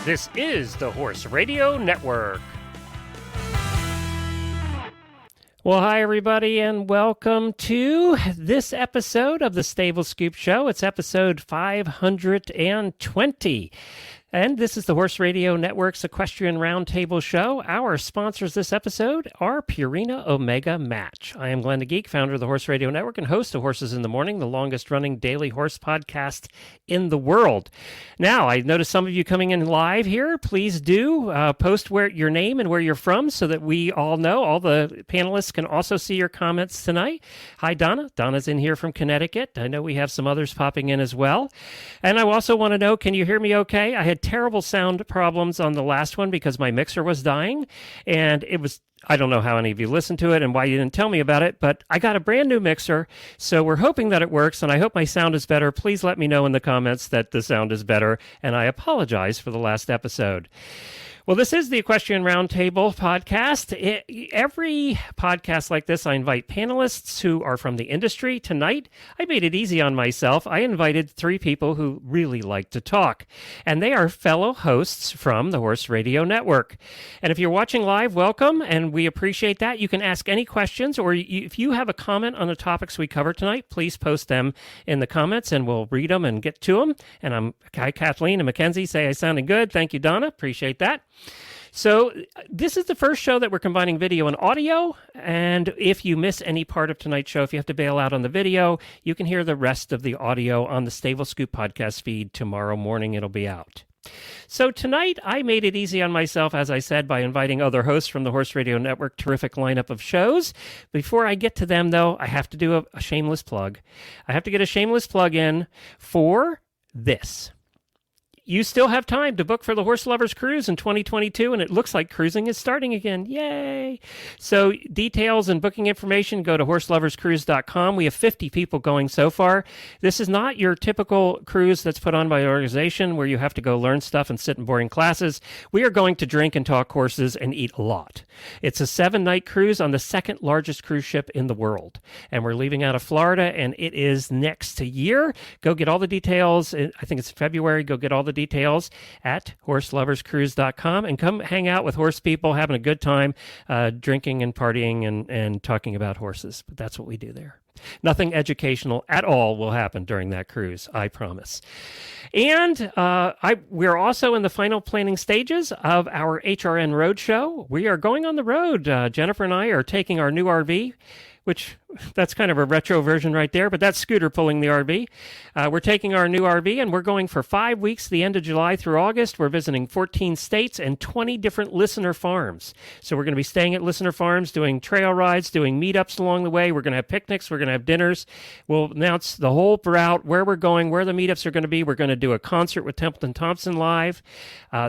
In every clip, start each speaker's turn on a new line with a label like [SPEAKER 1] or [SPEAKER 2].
[SPEAKER 1] This is the Horse Radio Network. Well, hi, everybody, and welcome to this episode of the Stable Scoop Show. It's episode 520. And this is the Horse Radio Network's Equestrian Roundtable show. Our sponsors this episode are Purina Omega Match. I am Glenn the Geek, founder of the Horse Radio Network and host of Horses in the Morning, the longest-running daily horse podcast in the world. Now, I noticed some of you coming in live here. Please do post your name and where you're from so that we all know. All the panelists can also see your comments tonight. Hi, Donna. Donna's in here from Connecticut. I know we have some others popping in as well. And I also want to know, can you hear me okay? I had terrible sound problems on the last one because my mixer was dying, and I don't know how any of you listened to it and why you didn't tell me about it, but I got a brand new mixer, so we're hoping that it works, and I hope my sound is better. Please let me know in the comments that the sound is better, and I apologize for the last episode. Well, this is the Equestrian Roundtable podcast. Every podcast like this, I invite panelists who are from the industry. Tonight, I made it easy on myself. I invited three people who really like to talk, and they are fellow hosts from the Horse Radio Network. And if you're watching live, welcome, and we appreciate that. You can ask any questions, or if you have a comment on the topics we cover tonight, please post them in the comments, and we'll read them and get to them. And hi, Kathleen and Mackenzie say I sounded good. Thank you, Donna. Appreciate that. So this is the first show that we're combining video and audio, and if you miss any part of tonight's show, if you have to bail out on the video, you can hear the rest of the audio on the Stable Scoop podcast feed. Tomorrow morning it'll be out. So tonight I made it easy on myself, as I said, by inviting other hosts from the Horse Radio Network. Terrific lineup of shows. Before I get to them, though, I have to do a shameless plug. I have to get a shameless plug in for this. You still have time to book for the Horse Lovers Cruise in 2022, and it looks like cruising is starting again. Yay! So details and booking information, go to horseloverscruise.com. We have 50 people going so far. This is not your typical cruise that's put on by an organization where you have to go learn stuff and sit in boring classes. We are going to drink and talk horses and eat a lot. It's a 7-night cruise on the second largest cruise ship in the world, and we're leaving out of Florida, and it is next year. Go get all the details. I think it's February. Go get all the details at horseloverscruise.com and come hang out with horse people, having a good time, drinking and partying and talking about horses. But that's what we do there. Nothing educational at all will happen during that cruise, I promise. And we're also in the final planning stages of our HRN Roadshow. We are going on the road. Jennifer and I are taking our new RV, which that's kind of a retro version right there, but that's Scooter pulling the RV. We're taking our new RV, and we're going for 5 weeks, the end of July through August. We're visiting 14 states and 20 different listener farms. So we're going to be staying at listener farms, doing trail rides, doing meetups along the way. We're going to have picnics. We're going to have dinners. We'll announce the whole route, where we're going, where the meetups are going to be. We're going to do a concert with Templeton Thompson live.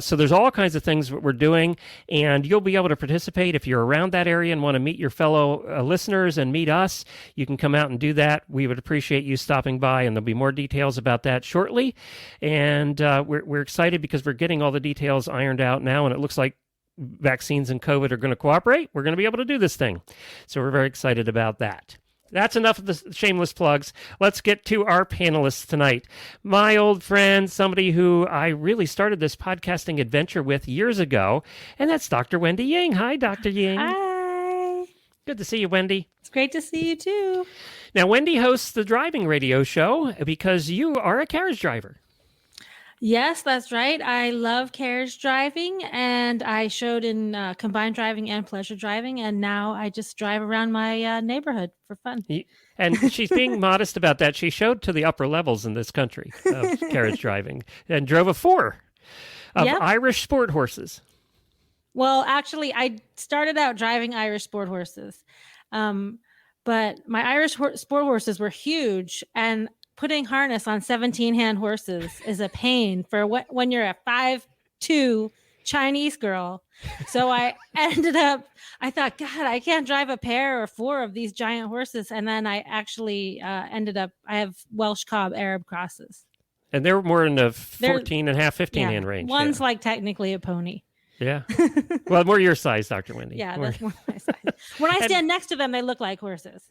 [SPEAKER 1] So there's all kinds of things that we're doing, and you'll be able to participate if you're around that area and want to meet your fellow listeners and meet us. You can come out and do that. We would appreciate you stopping by, and there'll be more details about that shortly. And we're excited because we're getting all the details ironed out now, and it looks like vaccines and COVID are going to cooperate. We're going to be able to do this thing. So we're very excited about that. That's enough of the shameless plugs. Let's get to our panelists tonight. My old friend, somebody who I really started this podcasting adventure with years ago, and that's Dr. Wendy Ying. Hi, Dr. Ying.
[SPEAKER 2] Hi.
[SPEAKER 1] Good to see you, Wendy.
[SPEAKER 2] It's great to see you, too.
[SPEAKER 1] Now, Wendy hosts the driving radio show because you are a carriage driver.
[SPEAKER 2] Yes, that's right. I love carriage driving, and I showed in combined driving and pleasure driving, and now I just drive around my neighborhood for fun.
[SPEAKER 1] And she's being modest about that. She showed to the upper levels in this country of carriage driving and drove a 4 of Irish sport horses.
[SPEAKER 2] Well, actually, I started out driving Irish sport horses, but my Irish sport horses were huge, and putting harness on 17-hand horses is a pain for when you're a 5'2" Chinese girl. So I thought, God, I can't drive a pair or 4 of these giant horses. And then I actually I have Welsh Cob Arab crosses.
[SPEAKER 1] And they're more in the 14 and a half, 15-hand range.
[SPEAKER 2] One's like technically a pony.
[SPEAKER 1] Yeah. Well, more your size, Dr. Wendy.
[SPEAKER 2] Yeah, that's more my size. When I stand next to them, they look like horses.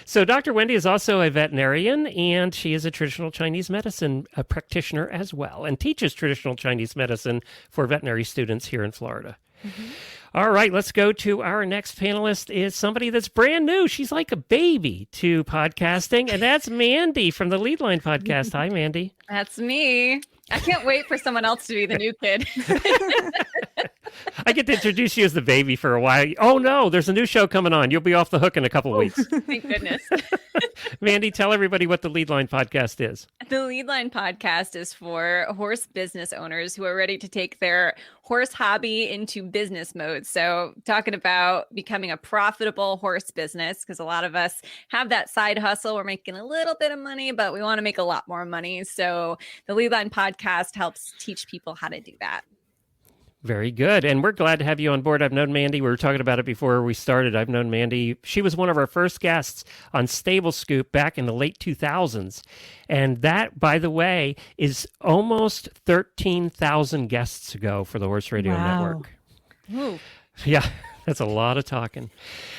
[SPEAKER 1] So Dr. Wendy is also a veterinarian, and she is a traditional Chinese medicine practitioner as well, and teaches traditional Chinese medicine for veterinary students here in Florida. Mm-hmm. All right, let's go to our next panelist is somebody that's brand new. She's like a baby to podcasting, and that's Mandee from the Lead Line podcast. Hi, Mandee.
[SPEAKER 3] That's me. I can't wait for someone else to be the new kid.
[SPEAKER 1] I get to introduce you as the baby for a while. Oh, no, there's a new show coming on. You'll be off the hook in a couple of weeks.
[SPEAKER 3] Thank goodness.
[SPEAKER 1] Mandee, tell everybody what the Lead Line podcast is.
[SPEAKER 3] The Lead Line podcast is for horse business owners who are ready to take their horse hobby into business mode. So talking about becoming a profitable horse business, because a lot of us have that side hustle. We're making a little bit of money, but we want to make a lot more money. So the Lead Line podcast helps teach people how to do that.
[SPEAKER 1] Very good. And we're glad to have you on board. I've known Mandee. We were talking about it before we started. I've known Mandee. She was one of our first guests on Stable Scoop back in the late 2000s. And that, by the way, is almost 13,000 guests ago for the Horse Radio Network.
[SPEAKER 3] Ooh.
[SPEAKER 1] Yeah, that's a lot of talking.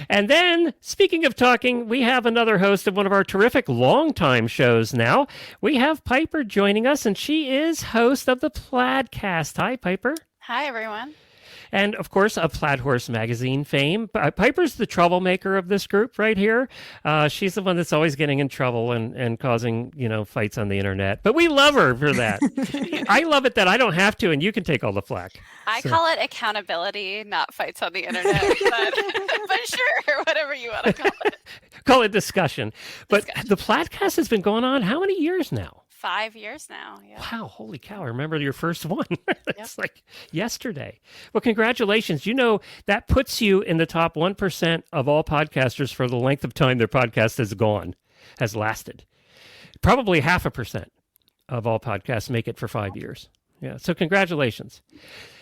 [SPEAKER 1] And then, speaking of talking, we have another host of one of our terrific longtime shows now. We have Piper joining us, and she is host of the Plaidcast. Hi, Piper.
[SPEAKER 4] Hi, everyone.
[SPEAKER 1] And, of course, of Plaid Horse Magazine fame. Piper's the troublemaker of this group right here. She's the one that's always getting in trouble and causing, fights on the internet. But we love her for that. I love it that I don't have to, and you can take all the flack.
[SPEAKER 4] I call it accountability, not fights on the internet. But sure, whatever you want to call it.
[SPEAKER 1] Call it discussion. But the Plaidcast has been going on how many years now?
[SPEAKER 4] 5 years now. Yeah.
[SPEAKER 1] Wow, holy cow. I remember your first one. It's like yesterday. Well, congratulations. That puts you in the top 1% of all podcasters for the length of time their podcast has lasted. Probably 0.5% of all podcasts make it for 5 years. Yeah, so congratulations.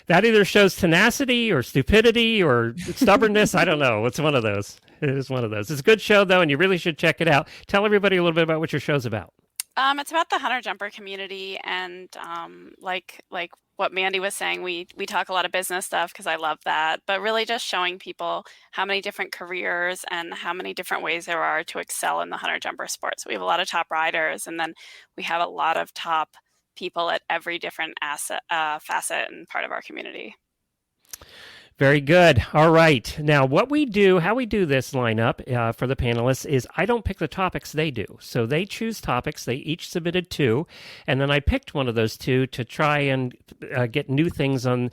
[SPEAKER 1] That either shows tenacity or stupidity or stubbornness. I don't know. It's one of those. It is one of those. It's a good show, though, and you really should check it out. Tell everybody a little bit about what your show's about.
[SPEAKER 4] It's about the hunter jumper community, and like what Mandee was saying, we talk a lot of business stuff because I love that, but really just showing people how many different careers and how many different ways there are to excel in the hunter jumper sport. So we have a lot of top riders, and then we have a lot of top people at every different facet and part of our community.
[SPEAKER 1] Very good. All right. Now, how we do this lineup for the panelists is I don't pick the topics, they do. So they choose topics. They each submitted 2, and then I picked one of those 2 to try and get new things on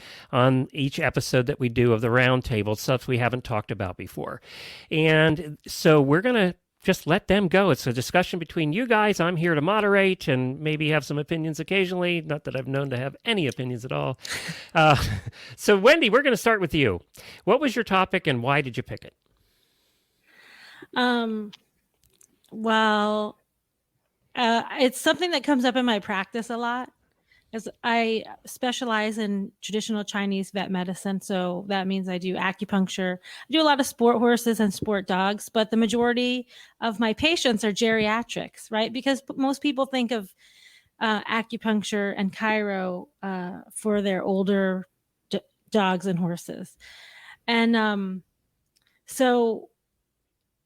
[SPEAKER 1] each episode that we do of the Roundtable, stuff we haven't talked about before. And so we're going to just let them go. It's a discussion between you guys. I'm here to moderate and maybe have some opinions occasionally. Not that I've known to have any opinions at all. So, Wendy, we're going to start with you. What was your topic and why did you pick it?
[SPEAKER 2] Well, it's something that comes up in my practice a lot. As I specialize in traditional Chinese vet medicine, so that means I do acupuncture. I do a lot of sport horses and sport dogs, but the majority of my patients are geriatrics, right? Because most people think of acupuncture and chiro for their older dogs and horses. And so,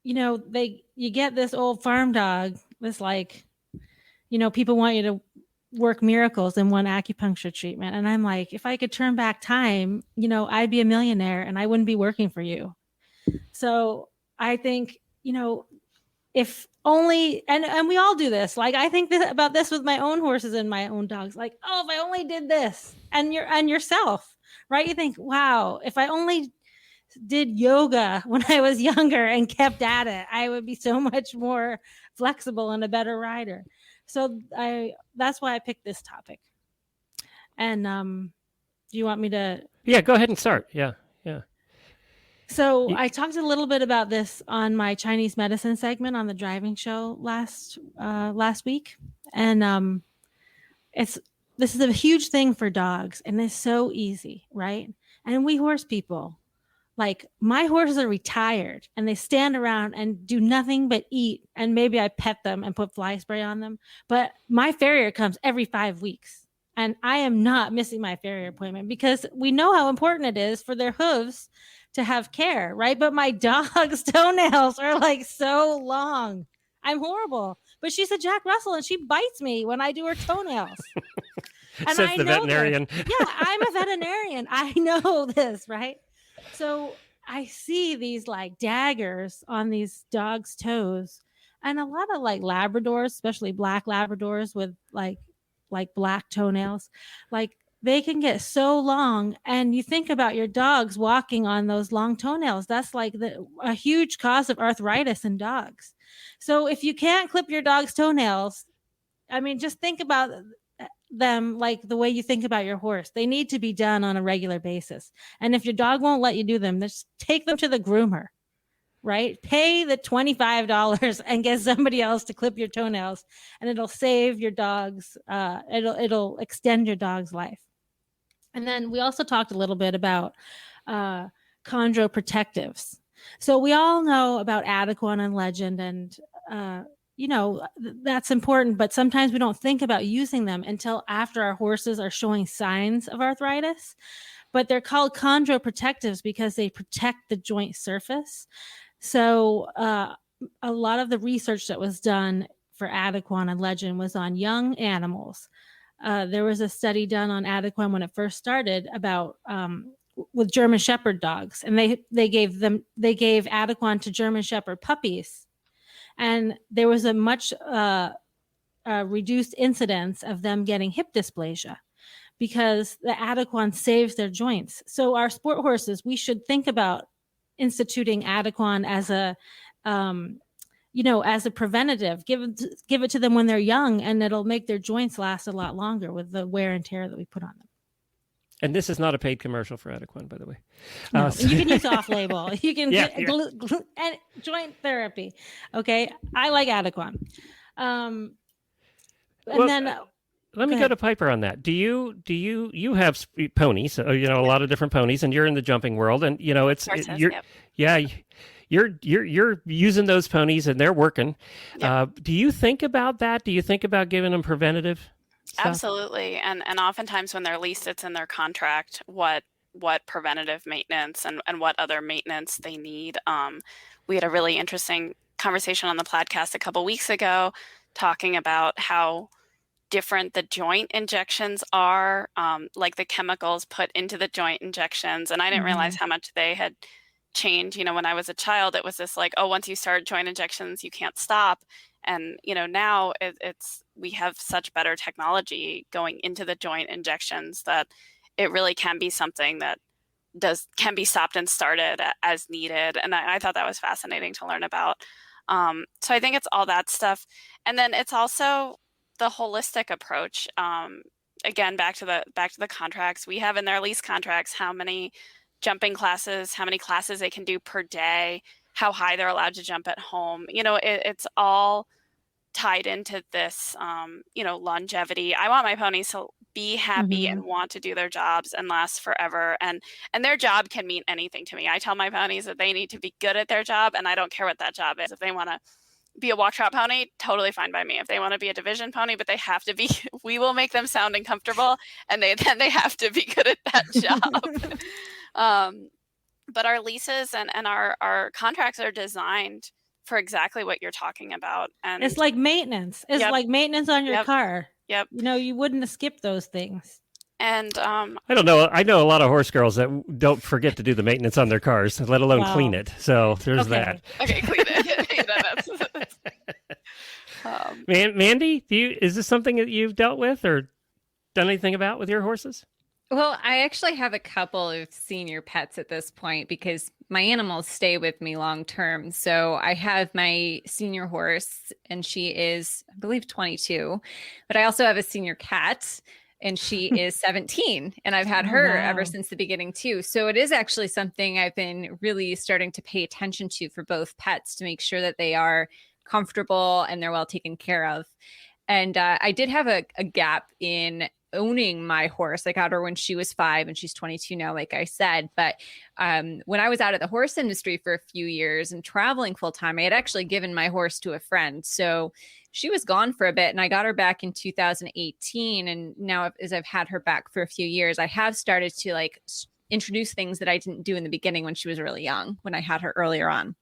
[SPEAKER 2] you get this old farm dog, this people want you to work miracles in one acupuncture treatment. And I'm like, if I could turn back time, I'd be a millionaire and I wouldn't be working for you. So I think, if only, and we all do this. Like, I think about this with my own horses and my own dogs. Like, oh, if I only did this, and yourself, right? You think, wow, if I only did yoga when I was younger and kept at it, I would be so much more flexible and a better rider. So that's why I picked this topic. And do you want me to? Yeah,
[SPEAKER 1] go ahead and start. Yeah.
[SPEAKER 2] So I talked a little bit about this on my Chinese medicine segment on the driving show last week. And this is a huge thing for dogs, and it's so easy, right? And we horse people, like, my horses are retired and they stand around and do nothing but eat. And maybe I pet them and put fly spray on them. But my farrier comes every 5 weeks. And I am not missing my farrier appointment because we know how important it is for their hooves to have care, right? But my dog's toenails are like so long. I'm horrible. But she's a Jack Russell and she bites me when I do her toenails. And
[SPEAKER 1] Says the veterinarian.
[SPEAKER 2] Yeah, I'm a veterinarian. I know this, right? So I see these like daggers on these dogs' toes, and a lot of like Labradors, especially black Labradors with like black toenails, like they can get so long. And you think about your dogs walking on those long toenails. That's like a huge cause of arthritis in dogs. So if you can't clip your dog's toenails, I mean, just think about them like the way you think about your horse. They need to be done on a regular basis. And if your dog won't let you do them, just take them to the groomer, right? Pay the $25 and get somebody else to clip your toenails, and it'll save your dog's, it'll extend your dog's life. And then we also talked a little bit about chondroprotectives. So we all know about Adequan and Legend, and that's important, but sometimes we don't think about using them until after our horses are showing signs of arthritis. But they're called chondroprotectives because they protect the joint surface. So a lot of the research that was done for Adequan and Legend was on young animals. There was a study done on Adequan when it first started about with German Shepherd dogs, and they gave Adequan to German Shepherd puppies. And there was a much reduced incidence of them getting hip dysplasia because the Adequan saves their joints. So our sport horses, we should think about instituting Adequan as a preventative. Give it to them when they're young, and it'll make their joints last a lot longer with the wear and tear that we put on them.
[SPEAKER 1] And this is not a paid commercial for Adequan, by the way.
[SPEAKER 2] No, you can use off-label. You can get and joint therapy. Okay, I like Adequan.
[SPEAKER 1] Let me go to Piper on that. Do you have ponies? So, a lot of different ponies, and you're in the jumping world, and you're using those ponies, and they're working. Yep. Do you think about that? Do you think about giving them preventative stuff?
[SPEAKER 4] Absolutely. And oftentimes when they're leased, it's in their contract what preventative maintenance and what other maintenance they need. We had a really interesting conversation on the Plaidcast a couple weeks ago talking about how different the joint injections are, like the chemicals put into the joint injections. And I didn't realize how much they had changed. When I was a child, it was this like, oh, once you start joint injections, you can't stop. And, now we have such better technology going into the joint injections that it really can be something that can be stopped and started as needed. And I thought that was fascinating to learn about. So I think it's all that stuff. And then it's also the holistic approach. Again, back to the contracts we have in their lease contracts, how many jumping classes, how many classes they can do per day, how high they're allowed to jump at home. It's all tied into this, longevity. I want my ponies to be happy and want to do their jobs and last forever. And their job can mean anything to me. I tell my ponies that they need to be good at their job, and I don't care what that job is. If they want to be a walk trot pony, totally fine by me. If they want to be a division pony, but they have to be, we will make them sounding comfortable, and then they have to be good at that job. But our leases and our contracts are designed for exactly what you're talking about. And
[SPEAKER 2] it's like maintenance. It's like maintenance on your car.
[SPEAKER 4] Yep.
[SPEAKER 2] You wouldn't skip those things.
[SPEAKER 4] And
[SPEAKER 1] I don't know. I know a lot of horse girls that don't forget to do the maintenance on their cars, let alone clean it. So there's that.
[SPEAKER 4] Okay, clean it.
[SPEAKER 1] Mandee, is this something that you've dealt with or done anything about with your horses?
[SPEAKER 3] Well, I actually have a couple of senior pets at this point because my animals stay with me long term. So I have my senior horse, and she is, I believe, 22. But I also have a senior cat, and she is 17. And I've had her ever since the beginning, too. So it is actually something I've been really starting to pay attention to for both pets to make sure that they are comfortable and they're well taken care of. And I did have a gap in owning my horse. I got her when she was 5 and she's 22 now, like I said. But when I was out of the horse industry for a few years and traveling full time, I had actually given my horse to a friend. So she was gone for a bit and I got her back in 2018. And now as I've had her back for a few years, I have started to like introduce things that I didn't do in the beginning when she was really young, when I had her earlier on.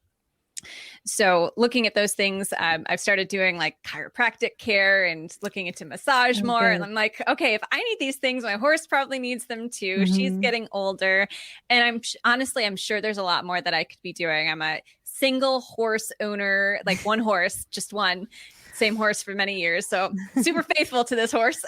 [SPEAKER 3] So looking at those things, I've started doing like chiropractic care and looking into massage more. And I'm like, okay, if I need these things, my horse probably needs them too. She's getting older. And I'm sure there's a lot more that I could be doing. I'm a single horse owner, like one horse, just one. Same horse for many years. So super faithful to this horse.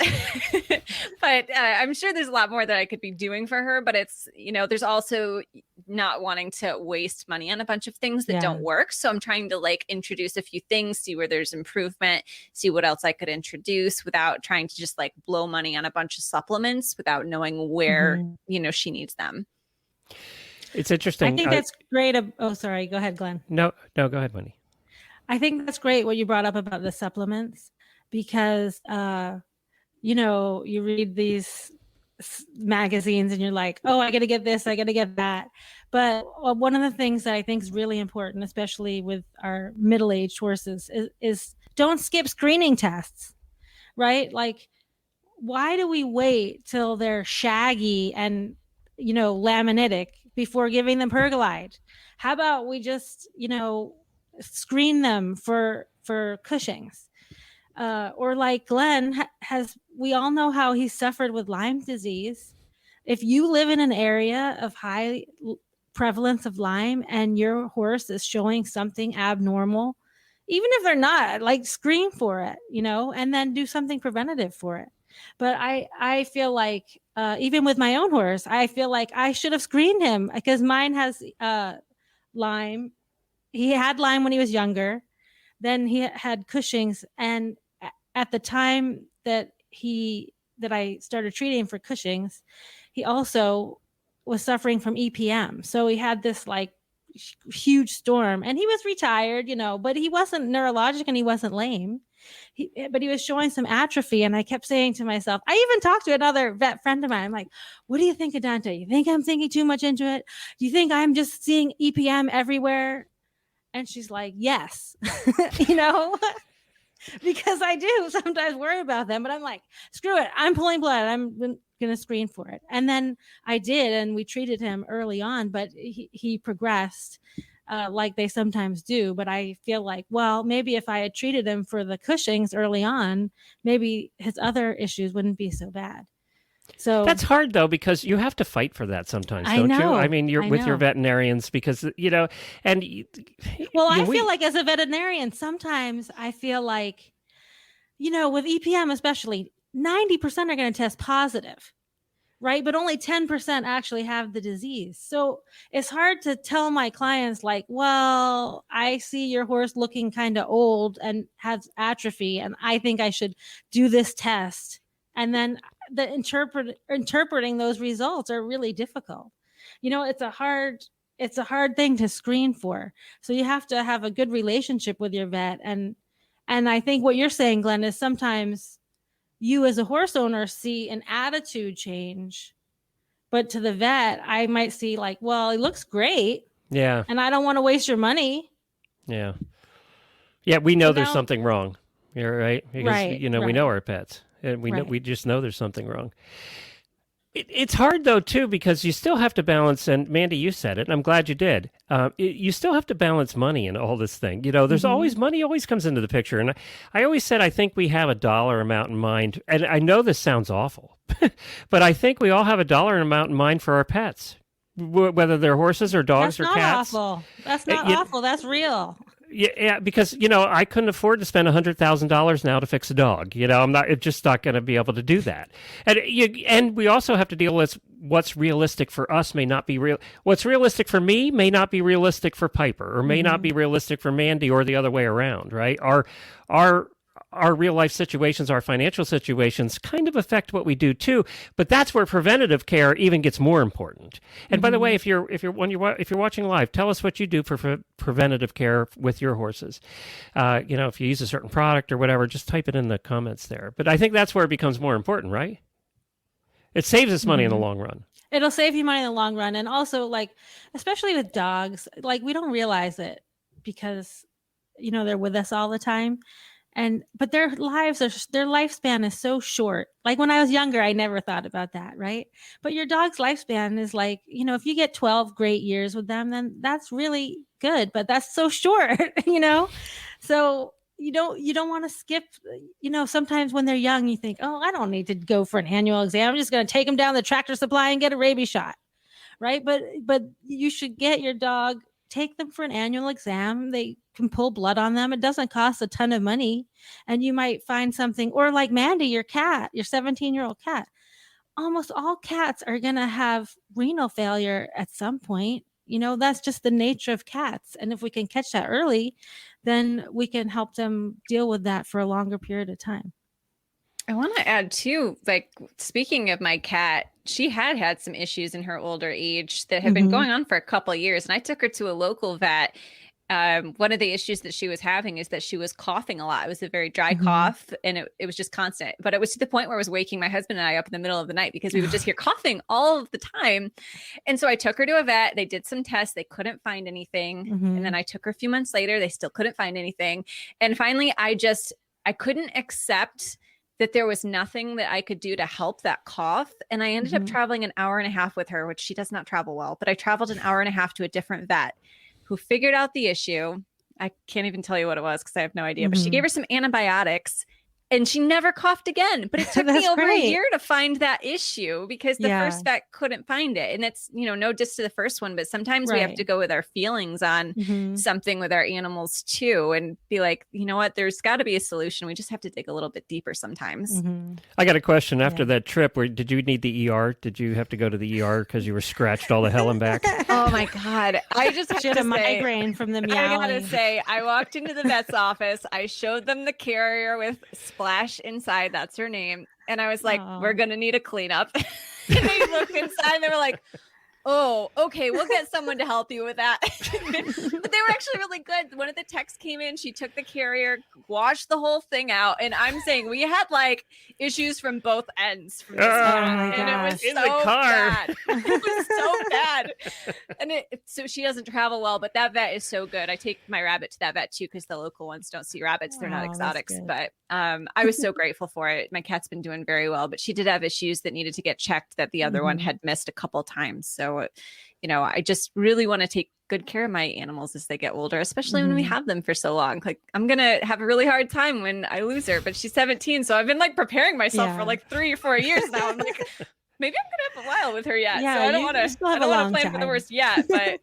[SPEAKER 3] But I'm sure there's a lot more that I could be doing for her. But it's, there's also not wanting to waste money on a bunch of things that don't work. So I'm trying to like introduce a few things, see where there's improvement, see what else I could introduce without trying to just like blow money on a bunch of supplements without knowing where, she needs them.
[SPEAKER 1] It's interesting.
[SPEAKER 2] I think that's great. Oh, sorry. Go ahead, Glenn.
[SPEAKER 1] No, go ahead, Wendy.
[SPEAKER 2] I think that's great what you brought up about the supplements because, you read these magazines and you're like, oh, I got to get this, I got to get that. But one of the things that I think is really important, especially with our middle-aged horses, is don't skip screening tests, right? Like, why do we wait till they're shaggy and, laminitic before giving them Pergolide? How about we just, screen them for Cushing's, or like Glenn we all know how he suffered with Lyme disease. If you live in an area of high prevalence of Lyme and your horse is showing something abnormal, even if they're not, like screen for it, and then do something preventative for it. But I feel like even with my own horse, I feel like I should have screened him because mine has Lyme. He had Lyme when he was younger. Then he had Cushing's. And at the time that I started treating for Cushing's, he also was suffering from EPM. So he had this like huge storm and he was retired, but he wasn't neurologic and he wasn't lame. But he was showing some atrophy. And I kept saying to myself, I even talked to another vet friend of mine. I'm like, what do you think of Dante? You think I'm thinking too much into it? Do you think I'm just seeing EPM everywhere? And she's like, yes, because I do sometimes worry about them, but I'm like, screw it. I'm pulling blood. I'm going to screen for it. And then I did, and we treated him early on, but he progressed like they sometimes do. But I feel like, well, maybe if I had treated him for the Cushing's early on, maybe his other issues wouldn't be so bad. So
[SPEAKER 1] that's hard though, because you have to fight for that sometimes, don't you? I mean, you're with your veterinarians because, and
[SPEAKER 2] I feel like as a veterinarian, sometimes I feel like, with EPM, especially 90% are going to test positive, right? But only 10% actually have the disease. So it's hard to tell my clients like, well, I see your horse looking kind of old and has atrophy, and I think I should do this test. And then interpreting those results are really difficult. It's a hard thing to screen for. So you have to have a good relationship with your vet. And I think what you're saying, Glenn, is sometimes you as a horse owner see an attitude change, but to the vet, I might see like, well, he looks great.
[SPEAKER 1] Yeah.
[SPEAKER 2] And I don't want to waste your money.
[SPEAKER 1] Yeah. Yeah. We know there's something wrong. You're right. Because, we know our pets. And we just know there's something wrong. It's hard, though, too, because you still have to balance, and Mandee, you said it, and I'm glad you did. You still have to balance money in all this thing. There's always, money always comes into the picture. And I always said, I think we have a dollar amount in mind. And I know this sounds awful, but I think we all have a dollar amount in mind for our pets, whether they're horses or dogs or cats.
[SPEAKER 2] That's not awful. That's real.
[SPEAKER 1] Yeah, because, I couldn't afford to spend $100,000 now to fix a dog. I'm just not going to be able to do that. And we also have to deal with what's realistic for us may not be real. What's realistic for me may not be realistic for Piper, or may not be realistic for Mandee, or the other way around, right? Our real life situations, our financial situations kind of affect what we do too, but that's where preventative care even gets more important. And by the way, if you're watching live, tell us what you do for preventative care with your horses. If you use a certain product or whatever, just type it in the comments there. But I think that's where it becomes more important, right? It saves us money in the long run.
[SPEAKER 2] It'll save you money in the long run. And also, like, especially with dogs, like, we don't realize it because, you know, they're with us all the time. But their lifespan is so short. Like, when I was younger, I never thought about that, right? But your dog's lifespan is like, you know, if you get 12 great years with them, then that's really good, but that's so short, you know? So you don't want to skip, you know, sometimes when they're young, you think, oh, I don't need to go for an annual exam. I'm just going to take them down the Tractor Supply and get a rabies shot. Right. But you should get your dog, take them for an annual exam. They can pull blood on them. It doesn't cost a ton of money. And you might find something, or like Mandee, your cat, your 17-year-old cat. Almost all cats are going to have renal failure at some point. You know, that's just the nature of cats. And if we can catch that early, then we can help them deal with that for a longer period of time.
[SPEAKER 3] I want to add too, like, speaking of my cat, she had some issues in her older age that have been going on for a couple of years. And I took her to a local vet. One of the issues that she was having is that she was coughing a lot. It was a very dry cough, and it was just constant. But it was to the point where it was waking my husband and I up in the middle of the night because we would just hear coughing all of the time. And so I took her to a vet. They did some tests. They couldn't find anything. And then I took her a few months later. They still couldn't find anything. And finally, I couldn't accept that there was nothing that I could do to help that cough. And I ended up traveling an hour and a half with her, which she does not travel well, but I traveled an hour and a half to a different vet who figured out the issue. I can't even tell you what it was because I have no idea, but she gave her some antibiotics and she never coughed again. But it took me over a year to find that issue because the first vet couldn't find it. And that's, you know, no diss to the first one, but sometimes we have to go with our feelings on something with our animals too, and be like, you know what, there's got to be a solution. We just have to dig a little bit deeper sometimes.
[SPEAKER 1] I got a question. After that trip, did you need the ER? Did you have to go to the ER because you were scratched all the hell and back?
[SPEAKER 3] Oh my God. I just have
[SPEAKER 2] a migraine from the meowing.
[SPEAKER 3] I gotta say, I walked into the vet's office. I showed them the carrier with Splash inside. That's her name. And I was like, we're going to need a cleanup. And they looked inside and they were like, oh, okay, we'll get someone to help you with that. But they were actually really good. One of the techs came in, she took the carrier, washed the whole thing out. And I'm saying we had like issues from both ends from this and it was
[SPEAKER 1] in
[SPEAKER 3] so
[SPEAKER 1] the car.
[SPEAKER 3] bad. It was so bad. And so she doesn't travel well, but that vet is so good. I take my rabbit to that vet too because the local ones don't see rabbits. They're not exotics. But I was so grateful for it. My cat's been doing very well, but she did have issues that needed to get checked that the other one had missed a couple times. So, you know, I just really want to take good care of my animals as they get older, especially when we have them for so long. Like, I'm going to have a really hard time when I lose her, but she's 17. So I've been like preparing myself for like 3 or 4 years now. I'm like, maybe I'm going to have a while with her yet.
[SPEAKER 2] Yeah,
[SPEAKER 3] so I don't want to plan for the worst yet, but.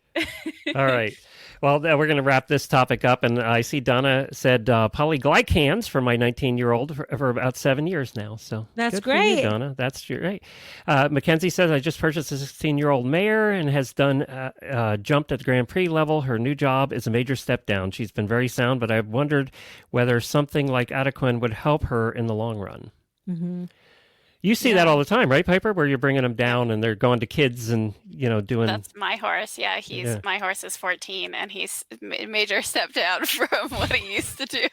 [SPEAKER 1] All right. Well, we're going to wrap this topic up. And I see Donna said polyglycans for my 19-year-old for about 7 years now. So
[SPEAKER 2] that's
[SPEAKER 1] good
[SPEAKER 2] great.
[SPEAKER 1] For you, Donna. That's great. Mackenzie says, I just purchased a 16-year-old mare and has jumped at the Grand Prix level. Her new job is a major step down. She's been very sound, but I've wondered whether something like Adequan would help her in the long run. You see that all the time, right, Piper? Where you're bringing them down and they're going to kids and, you know, doing...
[SPEAKER 4] That's my horse. Yeah, my horse is 14 and he's a major step down from what he used to do.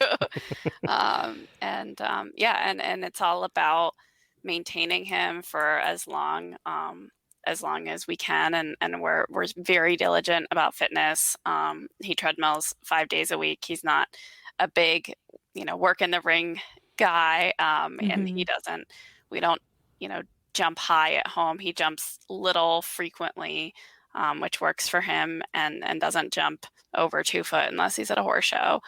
[SPEAKER 4] And it's all about maintaining him for as long as we can. And we're very diligent about fitness. He treadmills 5 days a week. He's not a big, you know, work in the ring guy. And we don't, you know, jump high at home. He jumps little frequently, which works for him, and doesn't jump over 2 foot unless he's at a horse show.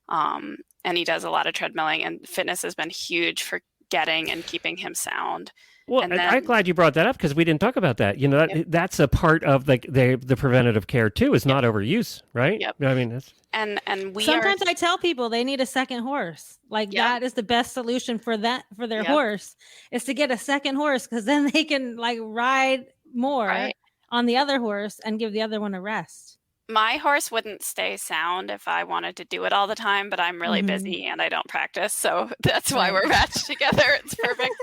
[SPEAKER 4] And he does a lot of treadmilling, and fitness has been huge for getting and keeping him sound.
[SPEAKER 1] Well, I'm glad you brought that up because we didn't talk about that. You know, that's a part of the preventative care too. Is not overuse, right?
[SPEAKER 4] Yep.
[SPEAKER 1] I mean, that's...
[SPEAKER 4] and we
[SPEAKER 2] sometimes I tell people they need a second horse. Like that is the best solution for their horse is to get a second horse because then they can like ride more on the other horse and give the other one a rest.
[SPEAKER 4] My horse wouldn't stay sound if I wanted to do it all the time, but I'm really busy and I don't practice. So that's why we're matched together. It's perfect.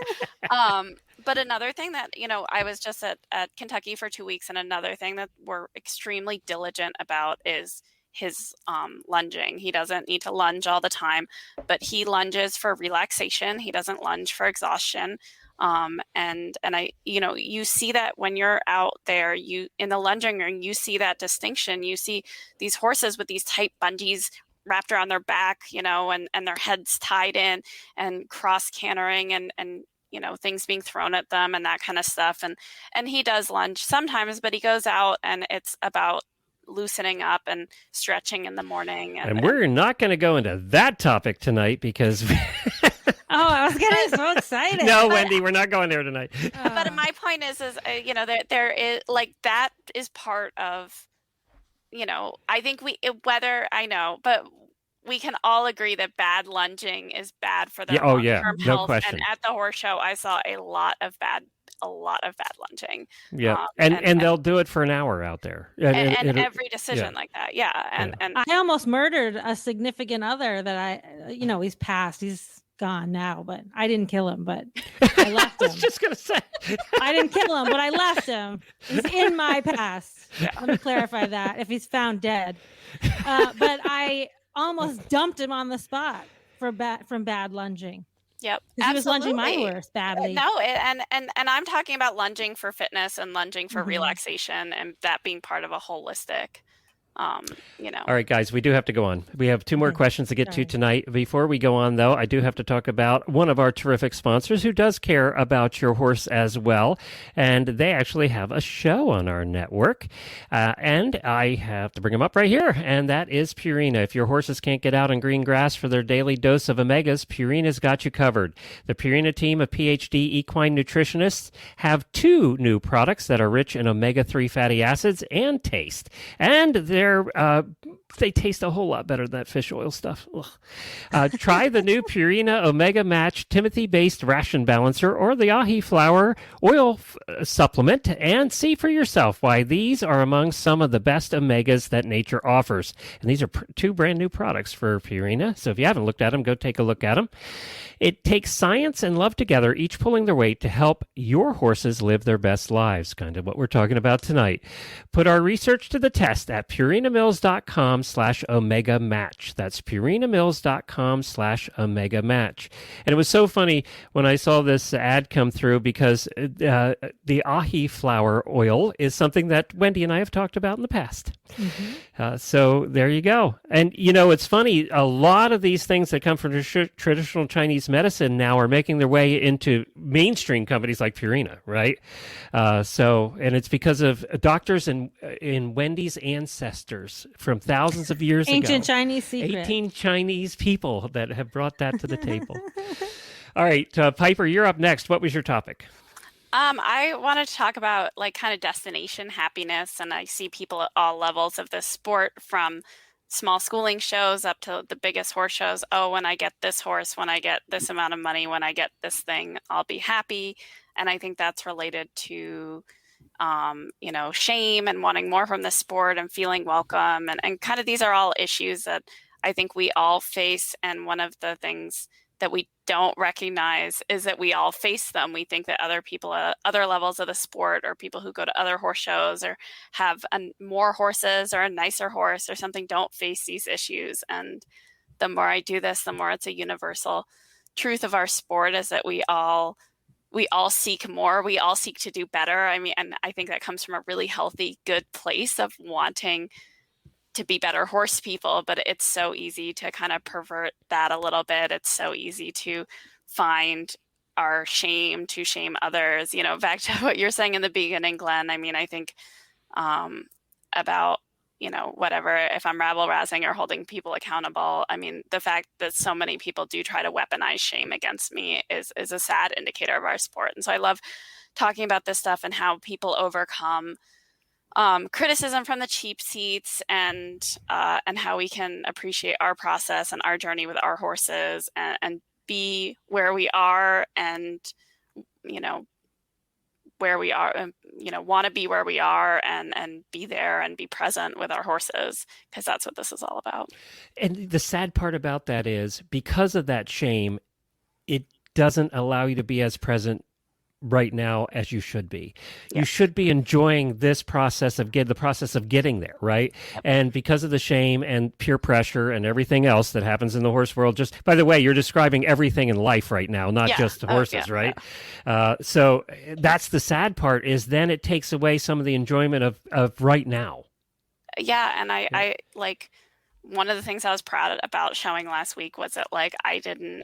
[SPEAKER 4] But another thing that, you know, I was just at Kentucky for 2 weeks, and another thing that we're extremely diligent about is his lunging. He doesn't need to lunge all the time, but he lunges for relaxation. He doesn't lunge for exhaustion. And I, you see that when you're out there, you in the lunging ring, you see that distinction. You see these horses with these tight bungees wrapped around their back, and their heads tied in and cross cantering and things being thrown at them and that kind of stuff. And he does lunge sometimes, but he goes out and it's about loosening up and stretching in the morning.
[SPEAKER 1] And we're not going to go into that topic tonight because
[SPEAKER 2] Oh, I was getting so excited.
[SPEAKER 1] no, Wendy, we're not going there tonight.
[SPEAKER 4] But my point is there is like that is part of, I think but we can all agree that bad lunging is bad for their long-term health.
[SPEAKER 1] No question.
[SPEAKER 4] And at the horse show, I saw a lot of bad lunging.
[SPEAKER 1] Yeah, and they'll do it for an hour out there.
[SPEAKER 4] And every decision like that, And
[SPEAKER 2] I almost murdered a significant other that he's passed. He's gone now, but I didn't kill him, but I left him.
[SPEAKER 1] I was just going to say.
[SPEAKER 2] I didn't kill him, but I left him. He's in my past. Let me clarify that if he's found dead. But I almost dumped him on the spot from bad lunging.
[SPEAKER 4] Yep,
[SPEAKER 2] he was lunging my horse badly.
[SPEAKER 4] No, and I'm talking about lunging for fitness and lunging for relaxation, and that being part of a holistic. All
[SPEAKER 1] right, guys, we do have to go on. We have two more questions to get to tonight. Before we go on, though, I do have to talk about one of our terrific sponsors who does care about your horse as well. And they actually have a show on our network. And I have to bring them up right here. And that is Purina. If your horses can't get out on green grass for their daily dose of omegas, Purina's got you covered. The Purina team of PhD equine nutritionists have 2 new products that are rich in omega-3 fatty acids and taste. And they taste a whole lot better than that fish oil stuff. Try the new Purina Omega Match Timothy-based ration balancer or the ahi flower oil supplement and see for yourself why these are among some of the best omegas that nature offers. And these are 2 brand new products for Purina. So if you haven't looked at them, go take a look at them. It takes science and love together, each pulling their weight to help your horses live their best lives, kind of what we're talking about tonight. Put our research to the test at purinamills.com/omega match. That's purinamills.com/omega match. And it was so funny when I saw this ad come through because the ahi flower oil is something that Wendy and I have talked about in the past. Mm-hmm. So there you go. And, it's funny. A lot of these things that come from traditional Chinese medicine now are making their way into mainstream companies like Purina, right? And it's because of doctors in Wendy's ancestors from thousands of years ago.
[SPEAKER 2] Ancient Chinese secret.
[SPEAKER 1] 18 Chinese people that have brought that to the table. All right, Piper, you're up next. What was your topic?
[SPEAKER 4] I wanted to talk about kind of destination happiness, and I see people at all levels of this sport, from small schooling shows up to the biggest horse shows. Oh, when I get this horse, when I get this amount of money, when I get this thing, I'll be happy. And I think that's related to, shame and wanting more from the sport and feeling welcome. And kind of these are all issues that I think we all face. And one of the things that we don't recognize is that we all face them. We think that other people at other levels of the sport, or people who go to other horse shows or have more horses or a nicer horse or something, don't face these issues. And the more I do this, the more it's a universal truth of our sport, is that we all seek more. We all seek to do better. I mean, and I think that comes from a really healthy, good place of wanting to be better horse people, but it's so easy to kind of pervert that a little bit. It's so easy to find our shame, to shame others. Back to what you're saying in the beginning, Glenn. I mean, I think about, whatever, if I'm rabble-rousing or holding people accountable, I mean, the fact that so many people do try to weaponize shame against me is a sad indicator of our sport. And so I love talking about this stuff and how people overcome criticism from the cheap seats, and how we can appreciate our process and our journey with our horses, and be where we are, and where we are, want to be where we are, and be there and be present with our horses, because that's what this is all about.
[SPEAKER 1] And the sad part about that is, because of that shame, it doesn't allow you to be as present right now as you should be.
[SPEAKER 4] Yeah.
[SPEAKER 1] You should be enjoying this process of the process of getting there, right? And because of the shame and peer pressure and everything else that happens in the horse world, just by the way, you're describing everything in life right now, not
[SPEAKER 4] Yeah.
[SPEAKER 1] just horses,
[SPEAKER 4] Yeah.
[SPEAKER 1] right? So that's the sad part, is then it takes away some of the enjoyment of right now.
[SPEAKER 4] Yeah. And I like, one of the things I was proud about showing last week was that like I didn't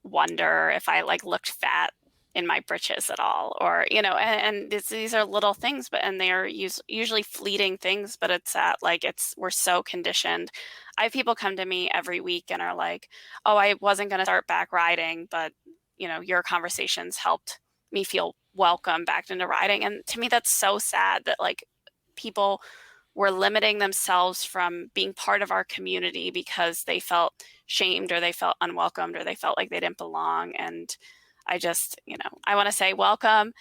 [SPEAKER 4] wonder if I like looked fat in my britches at all, or and these are little things, and they are usually fleeting things, but it's that like we're so conditioned. I have people come to me every week and are like, oh, I wasn't going to start back riding, but your conversations helped me feel welcome back into riding. And to me, that's so sad that like people were limiting themselves from being part of our community because they felt shamed, or they felt unwelcomed, or they felt like they didn't belong. And I just, I want to say welcome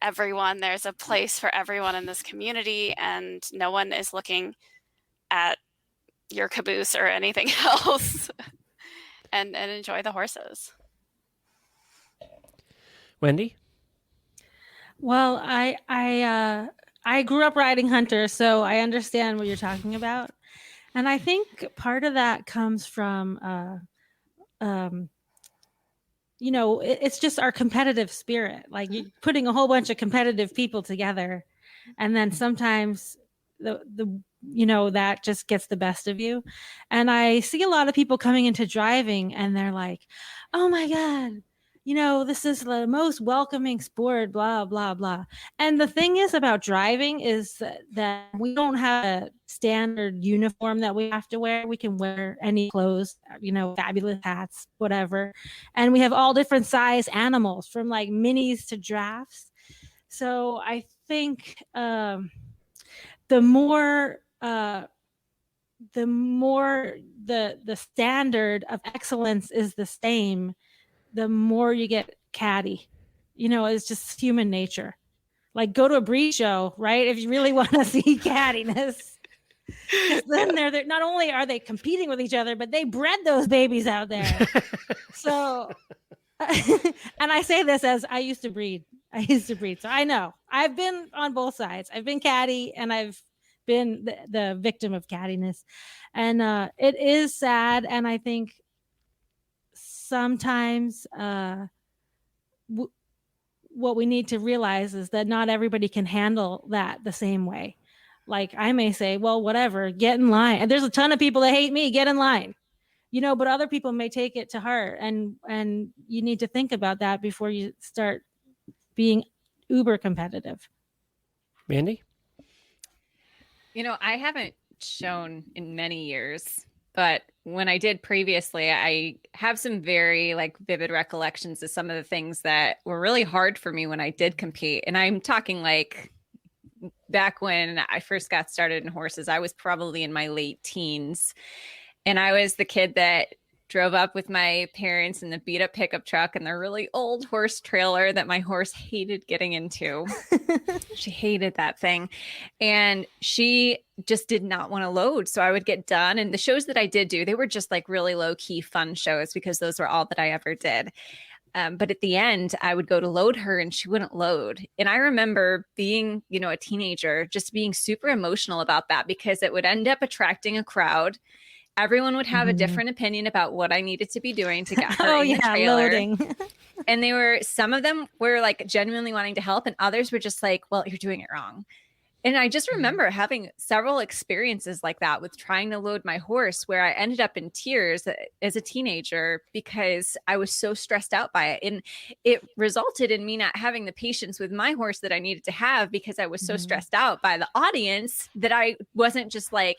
[SPEAKER 4] everyone. There's a place for everyone in this community, and no one is looking at your caboose or anything else. and enjoy the horses.
[SPEAKER 1] Wendy?
[SPEAKER 2] Well, I grew up riding hunter, so I understand what you're talking about. And I think part of that comes from it's just our competitive spirit. Like you're putting a whole bunch of competitive people together, and then sometimes the that just gets the best of you. And I see a lot of people coming into driving and they're like, oh my God, this is the most welcoming sport, blah, blah, blah. And the thing is about driving is that we don't have a standard uniform that we have to wear. We can wear any clothes, fabulous hats, whatever. And we have all different size animals, from like minis to giraffes. So I think the more the standard of excellence is the same, the more you get catty. It's just human nature. Like go to a breed show, right? If you really want to see cattiness. Then they're not only are they competing with each other, but they bred those babies out there. So, and I say this as I used to breed. So I know. I've been on both sides. I've been catty, and I've been the victim of cattiness. And it is sad. And I think sometimes what we need to realize is that not everybody can handle that the same way. Like I may say, well, whatever, get in line. And there's a ton of people that hate me, get in line. But other people may take it to heart, and you need to think about that before you start being uber competitive.
[SPEAKER 1] Mandee?
[SPEAKER 3] I haven't shown in many years, but when I did previously, I have some very vivid recollections of some of the things that were really hard for me when I did compete. And I'm talking back when I first got started in horses, I was probably in my late teens. And I was the kid that drove up with my parents in the beat up pickup truck and the really old horse trailer that my horse hated getting into. She hated that thing. And she just did not want to load. So I would get done. And the shows that I did do, they were just really low key fun shows because those were all that I ever did. But at the end, I would go to load her and she wouldn't load. And I remember being, a teenager, just being super emotional about that because it would end up attracting a crowd. Everyone would have a different opinion about what I needed to be doing to get her in the trailer. Loading. And some of them were genuinely wanting to help, and others were just well, you're doing it wrong. And I just remember having several experiences like that with trying to load my horse, where I ended up in tears as a teenager because I was so stressed out by it. And it resulted in me not having the patience with my horse that I needed to have because I was so stressed out by the audience that I wasn't just I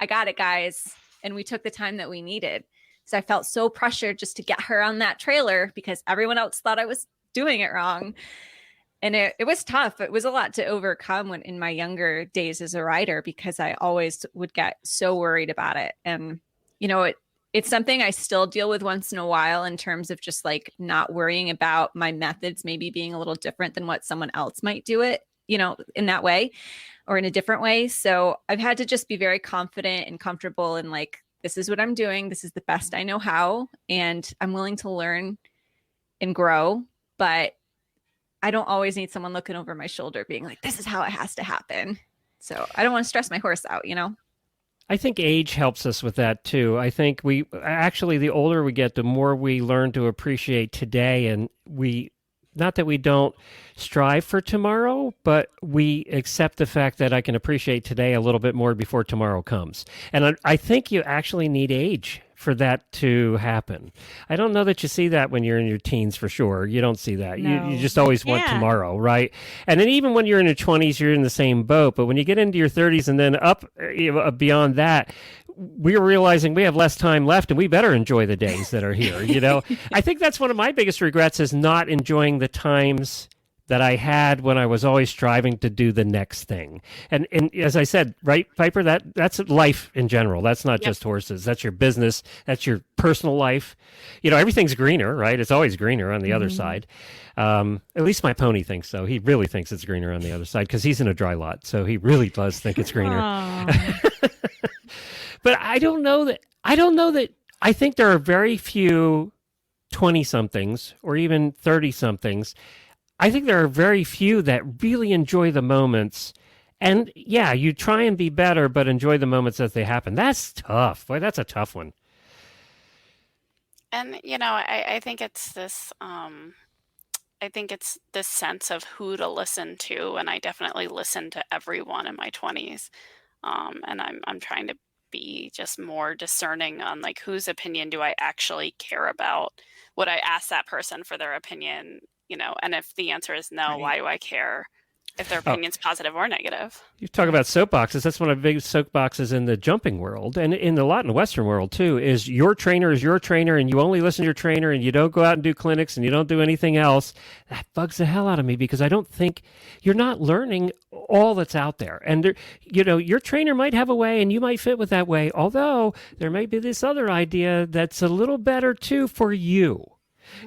[SPEAKER 3] got it, guys. And we took the time that we needed. So I felt so pressured just to get her on that trailer because everyone else thought I was doing it wrong. And it was tough. It was a lot to overcome in my younger days as a rider because I always would get so worried about it. And, it's something I still deal with once in a while in terms of just not worrying about my methods maybe being a little different than what someone else might do it, in that way or in a different way. So I've had to just be very confident and comfortable and this is what I'm doing. This is the best I know how. And I'm willing to learn and grow. But I don't always need someone looking over my shoulder being like, this is how it has to happen. So I don't want to stress my horse out,
[SPEAKER 1] I think age helps us with that too. I think the older we get, the more we learn to appreciate today, and not that we don't strive for tomorrow, but we accept the fact that I can appreciate today a little bit more before tomorrow comes. And I think you actually need age for that to happen. I don't know that you see that when you're in your teens for sure. You don't see that.
[SPEAKER 2] No.
[SPEAKER 1] You just always want tomorrow, right? And then even when you're in your 20s, you're in the same boat. But when you get into your 30s and then up beyond that, we're realizing we have less time left and we better enjoy the days that are here. I think that's one of my biggest regrets, is not enjoying the times that I had when I was always striving to do the next thing. And as I said, right, Piper, that's life in general. That's not just horses. That's your business. That's your personal life. Everything's greener, right? It's always greener on the other side. At least my pony thinks so. He really thinks it's greener on the other side because he's in a dry lot. So he really does think it's greener. But I don't know that. I think there are very few 20-somethings or even 30-somethings. I think there are very few that really enjoy the moments. And yeah, you try and be better, but enjoy the moments as they happen. That's tough. Boy, that's a tough one.
[SPEAKER 4] And, I think it's this, sense of who to listen to. And I definitely listened to everyone in my 20s. And I'm trying to be just more discerning on like, whose opinion do I actually care about? Would I ask that person for their opinion? And if the answer is no, why do I care if their opinion's positive or negative?
[SPEAKER 1] You talk about soapboxes. That's one of the biggest soapboxes in the jumping world, and in a lot in the Western world too, is your trainer is your trainer, and you only listen to your trainer, and you don't go out and do clinics, and you don't do anything else. That bugs the hell out of me, because I don't think you're not learning all that's out there. And your trainer might have a way, and you might fit with that way, although there may be this other idea that's a little better too for you,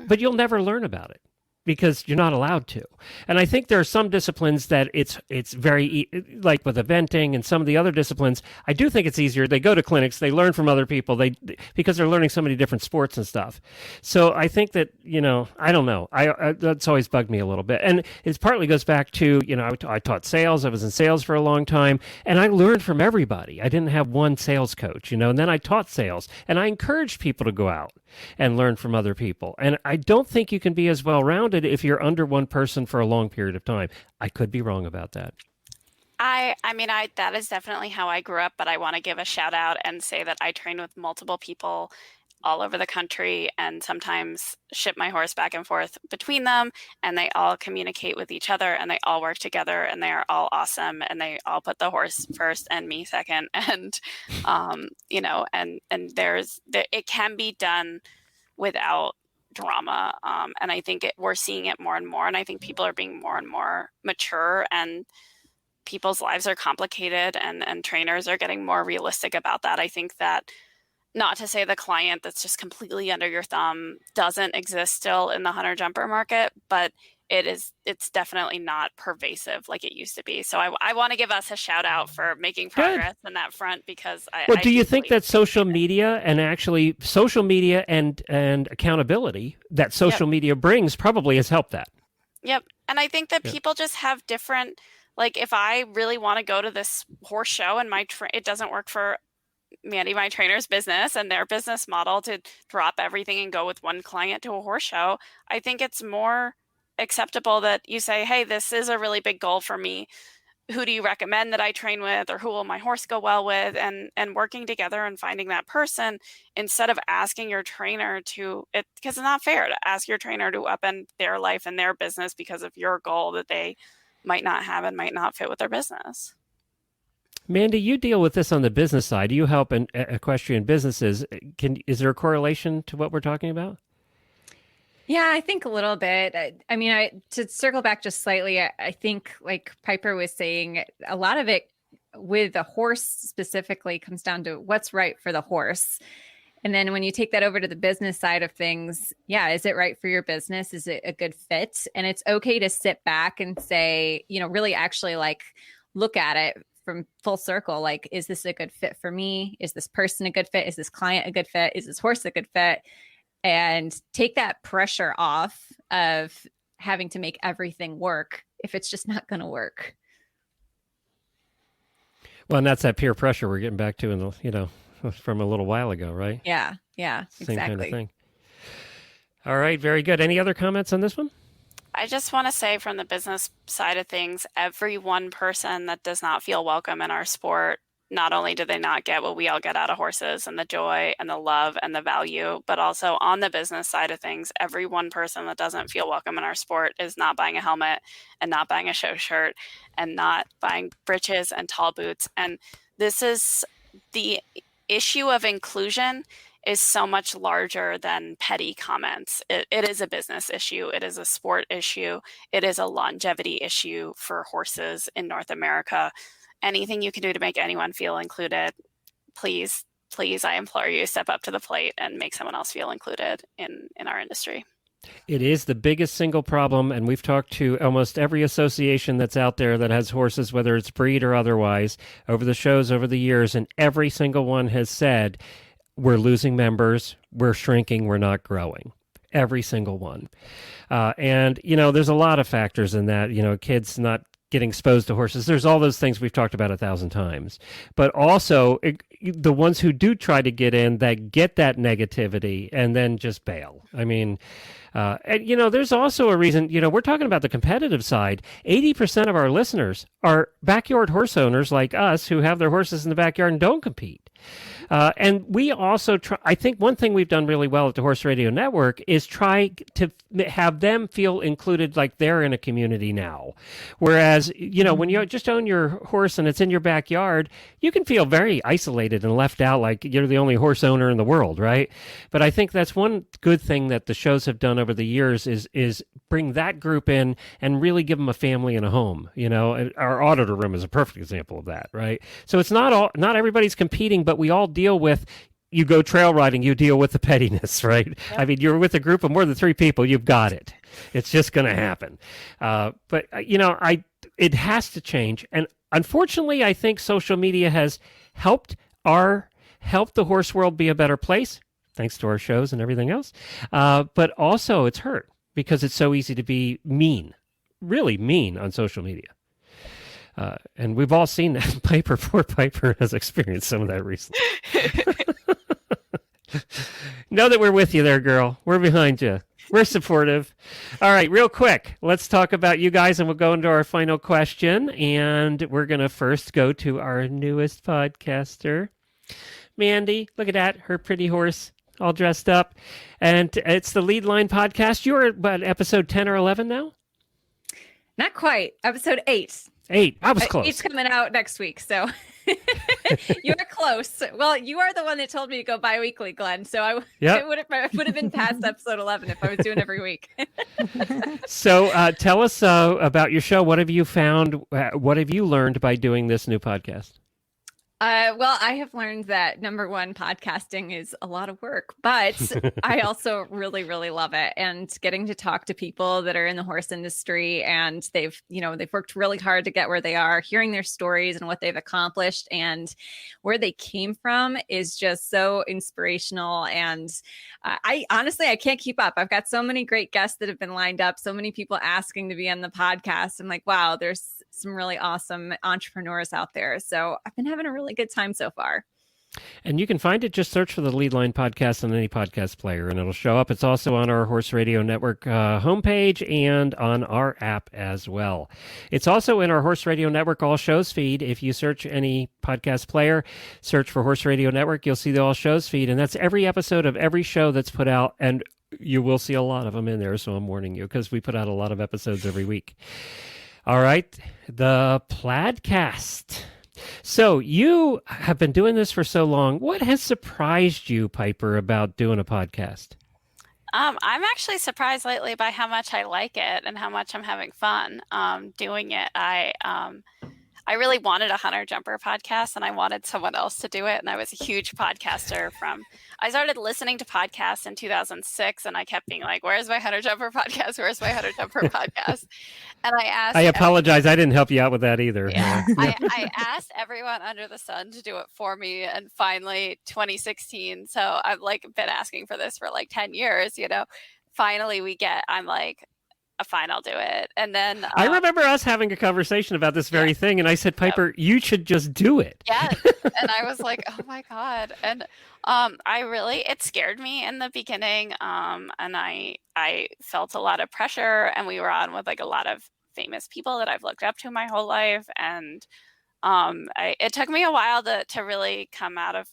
[SPEAKER 1] but you'll never learn about it, because you're not allowed to. And I think there are some disciplines that it's very, like with eventing and some of the other disciplines, I do think it's easier. They go to clinics, they learn from other people, because they're learning so many different sports and stuff. So I think that, I don't know. That's always bugged me a little bit. And it partly goes back to, I taught sales. I was in sales for a long time, and I learned from everybody. I didn't have one sales coach, and then I taught sales, and I encouraged people to go out and learn from other people. And I don't think you can be as well-rounded if you're under one person for a long period of time. I could be wrong about that.
[SPEAKER 4] I mean, that is definitely how I grew up, but I want to give a shout out and say that I train with multiple people all over the country and sometimes ship my horse back and forth between them, and they all communicate with each other and they all work together and they are all awesome and they all put the horse first and me second. And, it can be done without drama. And I think we're seeing it more and more. And I think people are being more and more mature, and people's lives are complicated, and trainers are getting more realistic about that. I think that, not to say the client that's just completely under your thumb doesn't exist still in the hunter jumper market, but it's definitely not pervasive like it used to be. So I want to give us a shout out for making progress on that front, because
[SPEAKER 1] do you think that social media and accountability that social media brings probably has helped that?
[SPEAKER 4] Yep. And I think that people just have different, like, if I really want to go to this horse show and it doesn't work for Mandee, my trainer's business and their business model, to drop everything and go with one client to a horse show, I think it's more acceptable that you say, hey, this is a really big goal for me. Who do you recommend that I train with, or who will my horse go well with? And working together and finding that person, instead of asking your trainer because it's not fair to ask your trainer to upend their life and their business because of your goal that they might not have and might not fit with their business.
[SPEAKER 1] Mandee, you deal with this on the business side. You help in equestrian businesses. Is there a correlation to what we're talking about?
[SPEAKER 3] Yeah, I think a little bit. I mean, to circle back just slightly, I think, like Piper was saying, a lot of it with the horse specifically comes down to what's right for the horse. And then when you take that over to the business side of things, is it right for your business? Is it a good fit? And it's okay to sit back and say, really actually like look at it from full circle. Like, is this a good fit for me? Is this person a good fit? Is this client a good fit? Is this horse a good fit? And take that pressure off of having to make everything work if it's just not going to work.
[SPEAKER 1] Well, and that's that peer pressure we're getting back to in the, from a little while ago, right?
[SPEAKER 3] Yeah,
[SPEAKER 1] Same
[SPEAKER 3] exactly.
[SPEAKER 1] kind of thing. All right, very good. Any other comments on this one?
[SPEAKER 4] I just want to say from the business side of things, every one person that does not feel welcome in our sport, not only do they not get what we all get out of horses and the joy and the love and the value, but also on the business side of things, every one person that doesn't feel welcome in our sport is not buying a helmet and not buying a show shirt and not buying breeches and tall boots. And this is the issue of inclusion is so much larger than petty comments. It is a business issue. It is a sport issue. It is a longevity issue for horses in North America. Anything you can do to make anyone feel included, please, I implore you, step up to the plate and make someone else feel included in our industry.
[SPEAKER 1] It is the biggest single problem, and we've talked to almost every association that's out there that has horses, whether it's breed or otherwise, over the shows over the years, and every single one has said, we're losing members, we're shrinking, we're not growing. Every single one. And, there's a lot of factors in that, kids not getting exposed to horses. There's all those things we've talked about 1,000 times. But also, the ones who do try to get in that get that negativity and then just bail. I mean, and, there's also a reason, we're talking about the competitive side. 80% of our listeners are backyard horse owners like us who have their horses in the backyard and don't compete. And we also I think one thing we've done really well at the Horse Radio Network is try to have them feel included like they're in a community now. Whereas, when you just own your horse and it's in your backyard, you can feel very isolated and left out like you're the only horse owner in the world, right? But I think that's one good thing that the shows have done over the years is bring that group in and really give them a family and a home. Our auditor room is a perfect example of that, right? So it's not everybody's competing, but we all deal with, you go trail riding, you deal with the pettiness, right? Yep. I mean, you're with a group of more than 3 people, you've got it. It's just going to happen. But it has to change. And unfortunately, I think social media has helped the horse world be a better place, thanks to our shows and everything else. But also it's hurt because it's so easy to be mean, really mean on social media. And we've all seen that. Poor Piper has experienced some of that recently. Know that we're with you there, girl. We're behind you. We're supportive. All right, real quick, let's talk about you guys, and we'll go into our final question. And we're going to first go to our newest podcaster, Mandee. Look at that, her pretty horse, all dressed up. And it's the Lead Line Podcast. You're at episode 10 or 11 now?
[SPEAKER 3] Not quite. Episode 8.
[SPEAKER 1] 8. I was close.
[SPEAKER 3] 8's coming out next week, so you're close. Well, you are the one that told me to go bi-weekly, Glenn. So it would have been past episode 11 if I was doing every week.
[SPEAKER 1] So tell us about your show. What have you found? What have you learned by doing this new podcast?
[SPEAKER 3] Well, I have learned that number one, podcasting is a lot of work, but I also really, really love it. And getting to talk to people that are in the horse industry and they've worked really hard to get where they are, hearing their stories and what they've accomplished and where they came from is just so inspirational. And I can't keep up. I've got so many great guests that have been lined up, so many people asking to be on the podcast. I'm like, wow, there's some really awesome entrepreneurs out there. So I've been having a really good time so far.
[SPEAKER 1] And you can find it, just search for the Lead Line Podcast on any podcast player and it'll show up. It's also on our Horse Radio Network homepage and on our app as well. It's also in our Horse Radio Network All Shows feed. If you search any podcast player, search for Horse Radio Network, you'll see the All Shows feed. And that's every episode of every show that's put out. And you will see a lot of them in there. So I'm warning you because we put out a lot of episodes every week. All right, the Plaidcast. So you have been doing this for so long. What has surprised you, Piper, about doing a podcast?
[SPEAKER 4] I'm actually surprised lately by how much I like it and how much I'm having fun doing it. I really wanted a hunter jumper podcast and I wanted someone else to do it. And I was a huge podcaster I started listening to podcasts in 2006 and I kept being like, where's my hunter jumper podcast? Where's my hunter jumper podcast? And I asked. I
[SPEAKER 1] apologize. I didn't help you out with that either.
[SPEAKER 4] Yeah. I asked everyone under the sun to do it for me. And finally 2016. So I've been asking for this for 10 years, finally I'm like, fine, I'll do it. And then
[SPEAKER 1] I remember us having a conversation about this very thing, and I said, Piper, you should just do it.
[SPEAKER 4] Yes. And I was like, oh my God. And it scared me in the beginning. And I felt a lot of pressure, and we were on with like a lot of famous people that I've looked up to my whole life. And it took me a while to really come out of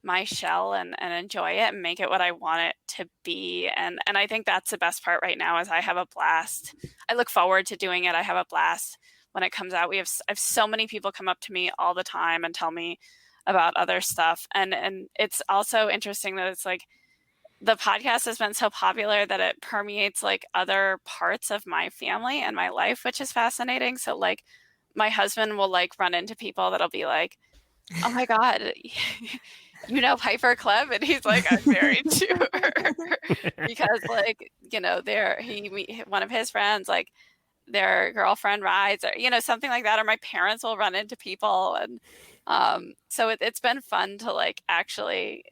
[SPEAKER 4] my shell and enjoy it and make it what I want it to be. And I think that's the best part right now is I have a blast. I look forward to doing it. I have a blast when it comes out. I have so many people come up to me all the time and tell me about other stuff. And it's also interesting that it's like the podcast has been so popular that it permeates like other parts of my family and my life, which is fascinating. So like my husband will like run into people that'll be like, oh my God, you know Piper Klemm? And he's like, I'm married to her. Because like, you know, one of his friends, like their girlfriend rides, or, you know, something like that. Or my parents will run into people. And so it's been fun to like actually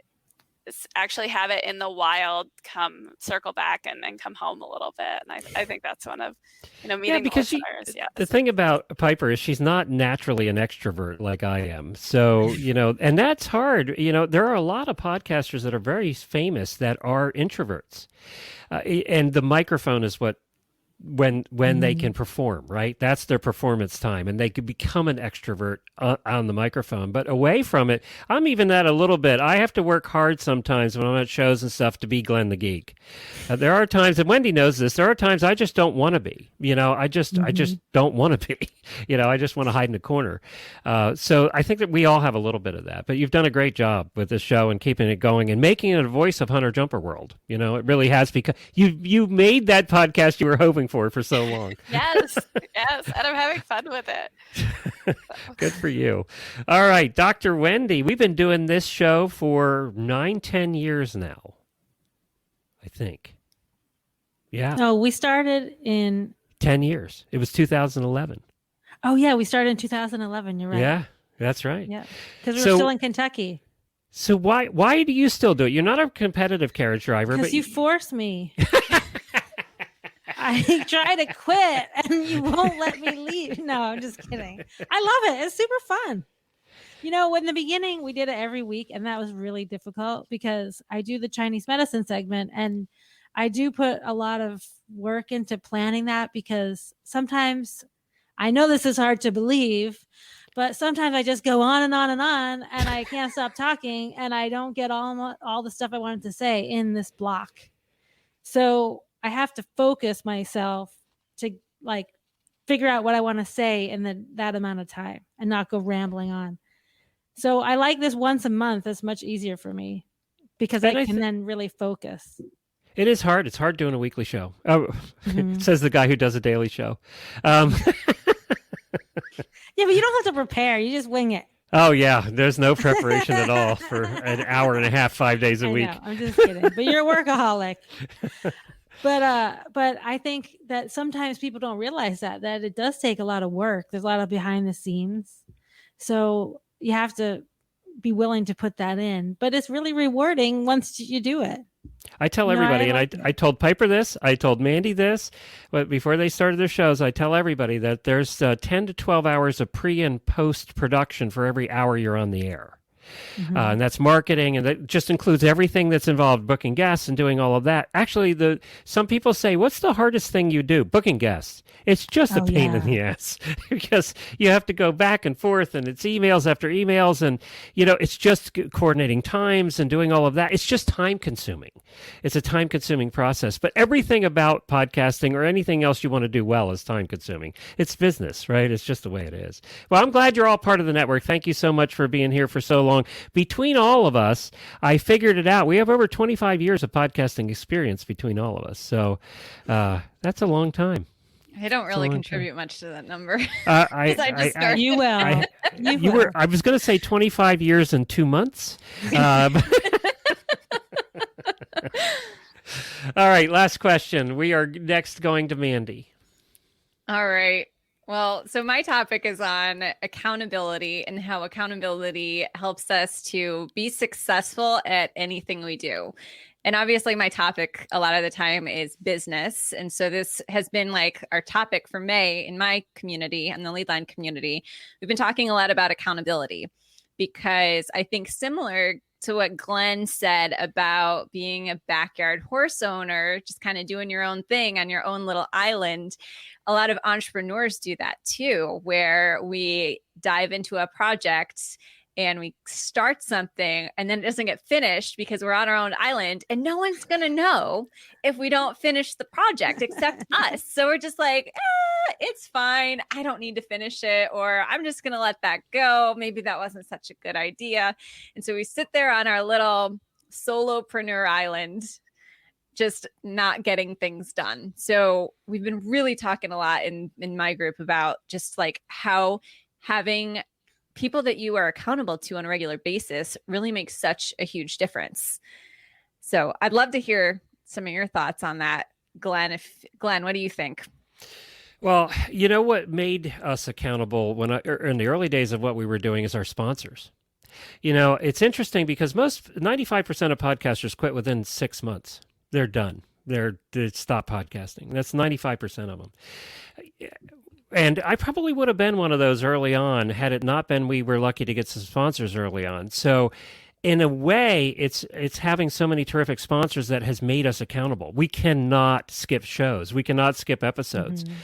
[SPEAKER 4] have it in the wild, come circle back and come home a little bit. And I think that's one of, you know, meeting
[SPEAKER 1] because the thing about Piper is she's not naturally an extrovert like I am. So, you know, and that's hard. You know, there are a lot of podcasters that are very famous that are introverts. And the microphone is what when they can perform, right? That's their performance time, and they could become an extrovert on the microphone. But away from it, I'm even that a little bit. I have to work hard sometimes when I'm at shows and stuff to be Glenn the Geek. There are times, and Wendy knows this, there are times I just don't want to be. You know, I just don't want to be. You know, I just want to hide in a corner. So I think that we all have a little bit of that. But you've done a great job with this show and keeping it going and making it a voice of Hunter Jumper World. You know, it really has, because you made that podcast you were hoping for so long.
[SPEAKER 4] Yes, and I'm having fun with it.
[SPEAKER 1] Good for you. All right, Dr. Wendy, we've been doing this show for 9-10 years now, I think. Yeah.
[SPEAKER 2] No, we started in
[SPEAKER 1] 10 years. It was 2011.
[SPEAKER 2] Oh yeah, we started in 2011. You're right.
[SPEAKER 1] Yeah, that's right.
[SPEAKER 2] Yeah, because we were still in Kentucky.
[SPEAKER 1] So why do you still do it? You're not a competitive carriage driver,
[SPEAKER 2] because you force me. I try to quit and you won't let me leave. No, I'm just kidding. I love it. It's super fun. You know, in the beginning, we did it every week, and that was really difficult because I do the Chinese medicine segment, and I do put a lot of work into planning that, because sometimes I know this is hard to believe, but sometimes I just go on and on and on, and I can't stop talking, and I don't get all the stuff I wanted to say in this block. So I have to focus myself to like figure out what I want to say in that amount of time and not go rambling on. So I like this once a month. It's much easier for me because I can then really focus.
[SPEAKER 1] It is hard. It's hard doing a weekly show. Oh, says the guy who does a daily show.
[SPEAKER 2] Yeah, but you don't have to prepare. You just wing it.
[SPEAKER 1] Oh, yeah. There's no preparation at all for an hour and a half, 5 days a week.
[SPEAKER 2] Know, I'm just kidding. But you're a workaholic. But I think that sometimes people don't realize that it does take a lot of work. There's a lot of behind the scenes. So you have to be willing to put that in. But it's really rewarding once you do it.
[SPEAKER 1] I tell everybody, and I told Piper this, I told Mandee this, but before they started their shows, I tell everybody that there's 10 to 12 hours of pre and post production for every hour you're on the air. And that's marketing, and that just includes everything that's involved, booking guests and doing all of that. Actually, some people say, what's the hardest thing you do? Booking guests. It's just a pain in the ass because you have to go back and forth, and it's emails after emails, and it's just coordinating times and doing all of that. It's just time consuming. It's a time consuming process. But everything about podcasting or anything else you want to do well is time consuming. It's business, right? It's just the way it is. Well, I'm glad you're all part of the network. Thank you so much for being here for so long. Between all of us, I figured it out. We have over 25 years of podcasting experience between all of us. So that's a long time.
[SPEAKER 3] I don't really contribute much to that number.
[SPEAKER 2] You will.
[SPEAKER 1] I was going to say 25 years and 2 months. All right, last question. We are next going to Mandee.
[SPEAKER 3] All right. Well, so my topic is on accountability and how accountability helps us to be successful at anything we do. And obviously my topic a lot of the time is business. And so this has been like our topic for May in my community and the Lead Line community. We've been talking a lot about accountability, because I think similar to what Glenn said about being a backyard horse owner, just kind of doing your own thing on your own little island, a lot of entrepreneurs do that too, where we dive into a project and we start something and then it doesn't get finished because we're on our own island, and no one's going to know if we don't finish the project except us. So we're just like, it's fine. I don't need to finish it, or I'm just going to let that go. Maybe that wasn't such a good idea. And so we sit there on our little solopreneur island, just not getting things done. So we've been really talking a lot in my group about just like how having people that you are accountable to on a regular basis really makes such a huge difference. So I'd love to hear some of your thoughts on that. Glenn, what do you think?
[SPEAKER 1] Well, you know what made us accountable in the early days of what we were doing is our sponsors. You know, it's interesting because 95% of podcasters quit within 6 months. They're done. They stop podcasting. That's 95% of them. And I probably would have been one of those early on had it not been we were lucky to get some sponsors early on. So in a way, it's having so many terrific sponsors that has made us accountable. We cannot skip shows. We cannot skip episodes. Mm-hmm.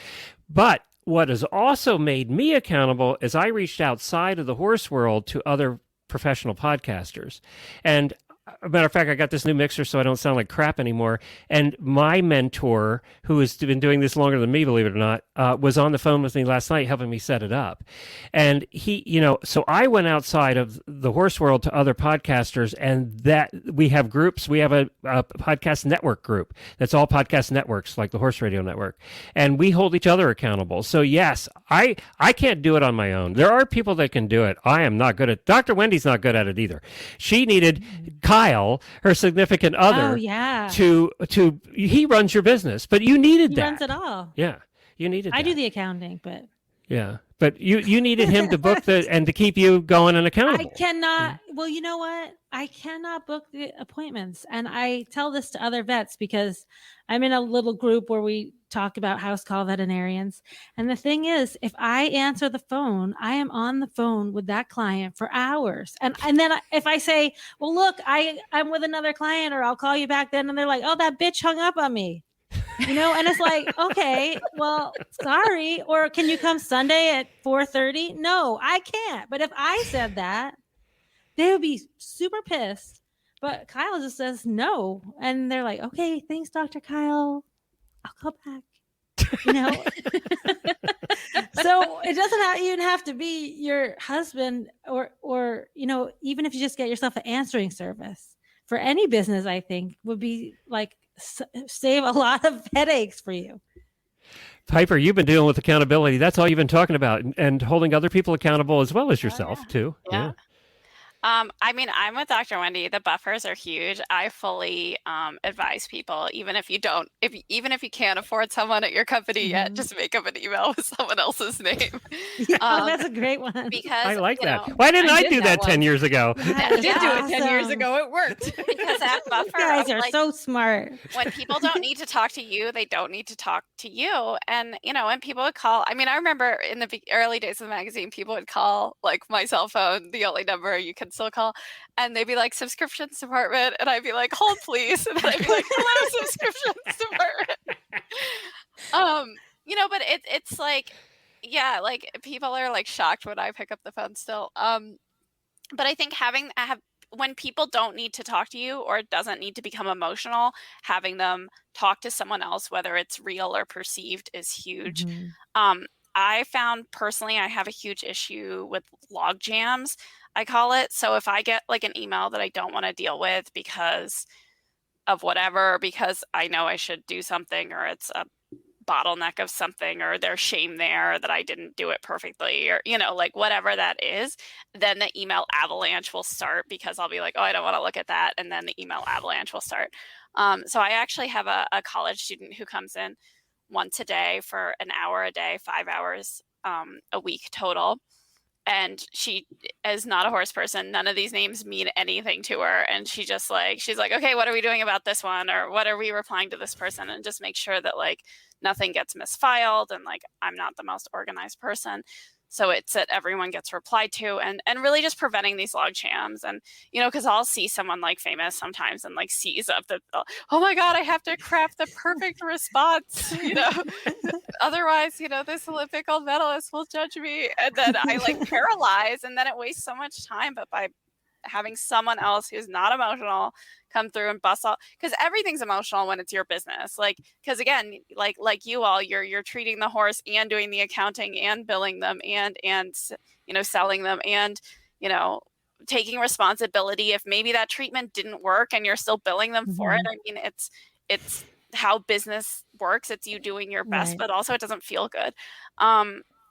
[SPEAKER 1] But what has also made me accountable is I reached outside of the horse world to other professional podcasters. And a matter of fact, I got this new mixer so I don't sound like crap anymore. And my mentor, who has been doing this longer than me, believe it or not, was on the phone with me last night helping me set it up. And he, so I went outside of the horse world to other podcasters, and that we have groups. We have a podcast network group that's all podcast networks like the Horse Radio Network. And we hold each other accountable. So yes, I can't do it on my own. There are people that can do it. I am not good at Dr. Wendy's not good at it either. She needed Kyle, her significant other, he runs your business, but you needed that.
[SPEAKER 2] He runs it all.
[SPEAKER 1] Yeah, you needed that.
[SPEAKER 2] I do the accounting, but
[SPEAKER 1] yeah, but you needed him to book and to keep you going and accountable.
[SPEAKER 2] I cannot. Well, you know what? I cannot book the appointments, and I tell this to other vets because I'm in a little group where we talk about house call veterinarians. And the thing is, if I answer the phone, I am on the phone with that client for hours. And then if I say, well, look, I'm with another client, or I'll call you back then. And they're like, oh, that bitch hung up on me, and it's like, okay, well, sorry. Or can you come Sunday at 4:30? No, I can't. But if I said that, they would be super pissed. But Kyle just says no. And they're like, okay, thanks, Dr. Kyle. I'll call back. So it doesn't even have to be your husband or even if you just get yourself an answering service for any business, I think would be like save a lot of headaches for you.
[SPEAKER 1] Piper, you've been dealing with accountability. That's all you've been talking about, and holding other people accountable as well as yourself too.
[SPEAKER 4] Yeah. I mean, I'm with Dr. Wendy. The buffers are huge. I fully advise people, even if you can't afford someone at your company yet, just make up an email with someone else's name.
[SPEAKER 2] That's a great one.
[SPEAKER 4] Because
[SPEAKER 1] I like that. Why didn't I do that 10 years ago?
[SPEAKER 3] I did do it 10 years ago. It worked.
[SPEAKER 4] Because that buffer,
[SPEAKER 2] you guys are so smart.
[SPEAKER 4] When people don't need to talk to you, they don't need to talk to you. And when people would call, I mean, I remember in the early days of the magazine, people would call like my cell phone, the only number you can still call, and they'd be like, subscriptions department, and I'd be like, hold please, and then I'd be like, hello, subscriptions department. But it's like, yeah, like people are like shocked when I pick up the phone still. But I think when people don't need to talk to you, or it doesn't need to become emotional, having them talk to someone else, whether it's real or perceived, is huge. Mm-hmm. I found personally, I have a huge issue with log jams, I call it. So if I get like an email that I don't want to deal with because of whatever, because I know I should do something, or it's a bottleneck of something, or there's shame there that I didn't do it perfectly, or, like whatever that is, then the email avalanche will start, because I'll be like, oh, I don't want to look at that. And then the email avalanche will start. So I actually have a college student who comes in once a day for an hour a day, 5 hours a week total. and she is not a horse person. None of these names mean anything to her. And she's like, okay, what are we doing about this one? Or what are we replying to this person? And just make sure that like nothing gets misfiled. And like, I'm not the most organized person. So it's that everyone gets replied to, and really just preventing these log jams. And, you know, because I'll see someone like famous sometimes and like seize up the, oh my God, I have to craft the perfect response, you know, otherwise, you know, this Olympic gold medalist will judge me. And then I like paralyze, and then it wastes so much time. But by having someone else who's not emotional come through and bust all, because everything's emotional when it's your business. Like, because again, like you all, you're treating the horse and doing the accounting and billing them and you know, selling them and, you know, taking responsibility if maybe that treatment didn't work and you're still billing them for it. I mean, it's how business works. It's you doing your best, but also it doesn't feel good.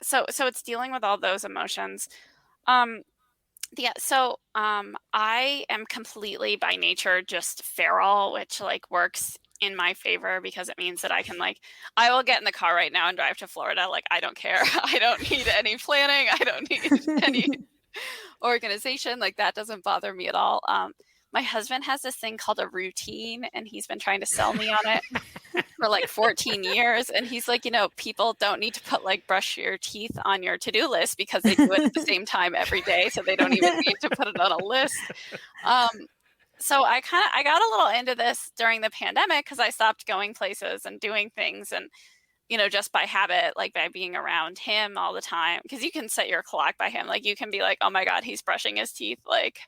[SPEAKER 4] So it's dealing with all those emotions. So I am completely by nature just feral, which like works in my favor because it means that I can like, I will get in the car right now and drive to Florida. Like, I don't care. I don't need any planning. I don't need any organization. Like, that doesn't bother me at all. My husband has this thing called a routine, and he's been trying to sell me on it for like 14 years. And he's like, you know, people don't need to put like brush your teeth on your to-do list because they do it at the same time every day. So they don't even need to put it on a list. So I got a little into this during the pandemic because I stopped going places and doing things. And, you know, just by habit, like by being around him all the time, because you can set your clock by him. Like you can be like, oh my God, he's brushing his teeth. Like,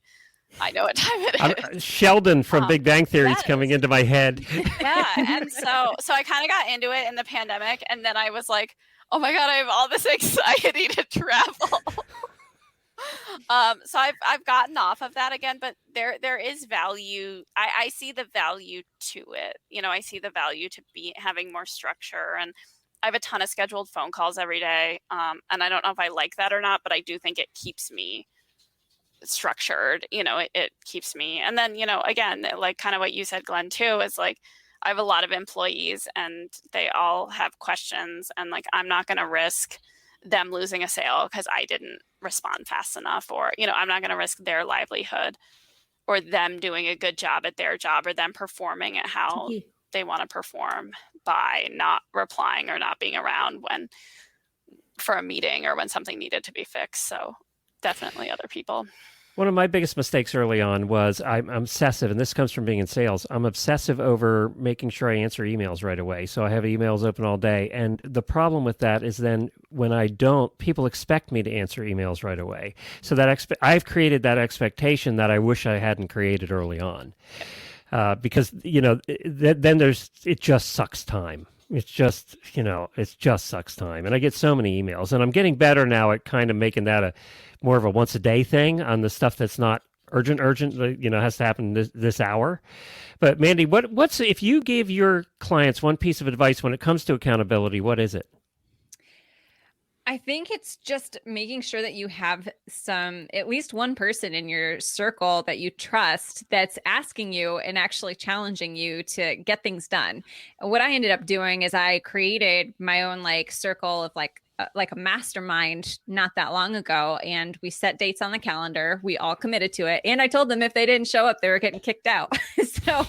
[SPEAKER 4] I know what time it is.
[SPEAKER 1] Sheldon from Big Bang Theory is coming into my head.
[SPEAKER 4] Yeah. And so I kind of got into it in the pandemic. And then I was like, oh my God, I have all this anxiety to travel. So I've gotten off of that again, but there is value. I see the value to it. You know, I see the value to having more structure, and I have a ton of scheduled phone calls every day. And I don't know if I like that or not, but I do think it keeps me structured. You know, it keeps me. And then, you know, again, like kind of what you said, Glenn, too, is like, I have a lot of employees and they all have questions, and like, I'm not going to risk them losing a sale because I didn't respond fast enough, or, you know, I'm not going to risk their livelihood or them doing a good job at their job or them performing at how they want to perform by not replying or not being around when for a meeting or when something needed to be fixed. So definitely other people.
[SPEAKER 1] One of my biggest mistakes early on was I'm obsessive, and this comes from being in sales. I'm obsessive over making sure I answer emails right away. So I have emails open all day. And the problem with that is then when I don't, people expect me to answer emails right away. So that I've created that expectation that I wish I hadn't created early on. Because, you know, then it just sucks time. It's just, you know, it just sucks time. And I get so many emails, and I'm getting better now at kind of making that more of a once a day thing on the stuff that's not urgent, you know, has to happen this hour. But Mandee, what's if you gave your clients one piece of advice when it comes to accountability, what is it?
[SPEAKER 3] I think it's just making sure that you have at least one person in your circle that you trust that's asking you and actually challenging you to get things done. And what I ended up doing is I created my own like circle of like a mastermind not that long ago, and we set dates on the calendar. We all committed to it, and I told them if they didn't show up, they were getting kicked out. So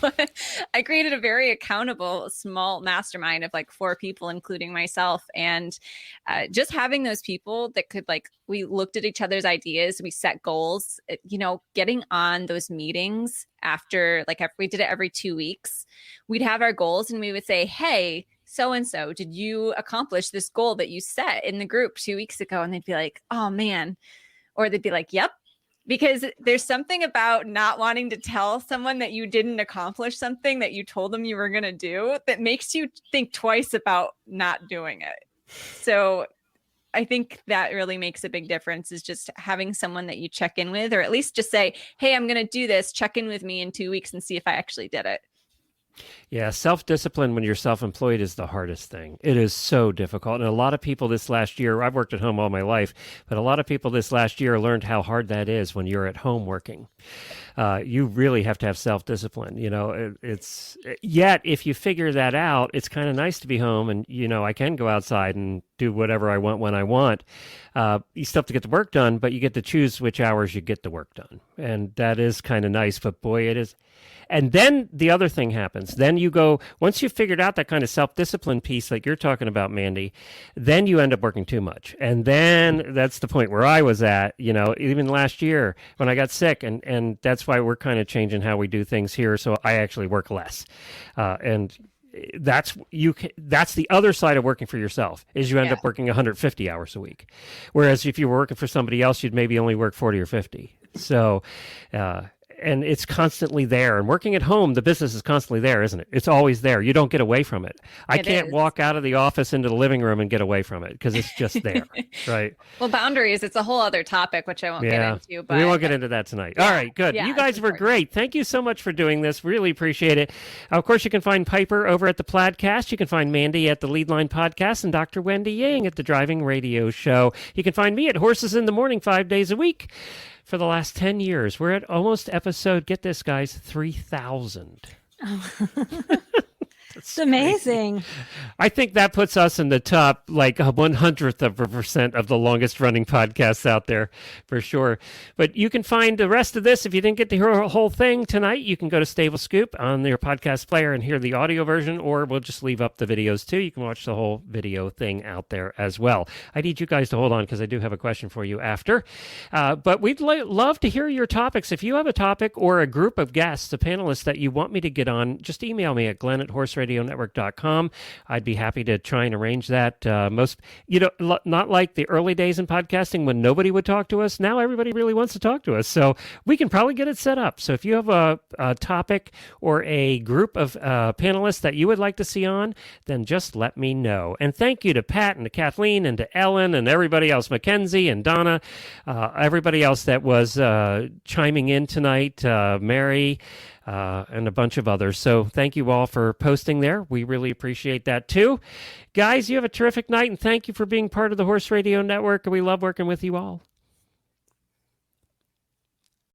[SPEAKER 3] I created a very accountable small mastermind of like 4 people, including myself, and just having those people that could like, we looked at each other's ideas, we set goals, you know, getting on those meetings after, like, if we did it every 2 weeks, we'd have our goals and we would say, hey, so-and-so, did you accomplish this goal that you set in the group 2 weeks ago? And they'd be like, oh man. Or they'd be like, yep. Because there's something about not wanting to tell someone that you didn't accomplish something that you told them you were going to do that makes you think twice about not doing it. So I think that really makes a big difference, is just having someone that you check in with, or at least just say, hey, I'm going to do this. Check in with me in 2 weeks and see if I actually did it.
[SPEAKER 1] Yeah, self-discipline when you're self-employed is the hardest thing. It is so difficult. And a lot of people this last year, I've worked at home all my life, but a lot of people this last year learned how hard that is when you're at home working. You really have to have self-discipline. Yet if you figure that out, it's kind of nice to be home and, I can go outside and do whatever I want when I want. You still have to get the work done, but you get to choose which hours you get the work done. And that is kind of nice, but boy, it is. And then the other thing happens. Then you go, once you've figured out that kind of self-discipline piece like you're talking about, Mandee, then you end up working too much. And then that's the point where I was at, even last year when I got sick. And that's why we're kind of changing how we do things here. So I actually work less. And that's the other side of working for yourself is you end up working 150 hours a week. Whereas if you were working for somebody else, you'd maybe only work 40 or 50. So, and it's constantly there. And working at home, the business is constantly there, isn't it? It's always there. You don't get away from it. I can't walk out of the office into the living room and get away from it because it's just there, right?
[SPEAKER 3] Well, boundaries, it's a whole other topic, which I won't get into. But
[SPEAKER 1] we won't get into that tonight. All right, good. You guys were great. Thank you so much for doing this. Really appreciate it. Of course, you can find Piper over at the Plaidcast. You can find Mandee at the Lead Line Podcast and Dr. Wendy Ying at the Driving Radio Show. You can find me at Horses in the Morning 5 days a week. For the last 10 years. We're at almost episode, get this, guys, 3,000.
[SPEAKER 2] It's amazing.
[SPEAKER 1] Crazy. I think that puts us in the top, like 1/100% of the longest running podcasts out there, for sure. But you can find the rest of this. If you didn't get to hear a whole thing tonight, you can go to Stable Scoop on your podcast player and hear the audio version, or we'll just leave up the videos too. You can watch the whole video thing out there as well. I need you guys to hold on because I do have a question for you after. But we'd love to hear your topics. If you have a topic or a group of guests, a panelist that you want me to get on, just email me at glenn@horseradionetwork.com. I'd be happy to try and arrange that. Not like the early days in podcasting when nobody would talk to us. Now everybody really wants to talk to us. So we can probably get it set up. So if you have a topic or a group of panelists that you would like to see on, then just let me know. And thank you to Pat and to Kathleen and to Ellen and everybody else, Mackenzie and Donna, everybody else that was chiming in tonight, Mary, and a bunch of others. So thank you all for posting there. We really appreciate that too. Guys, you have a terrific night, and thank you for being part of the Horse Radio Network. We love working with you all.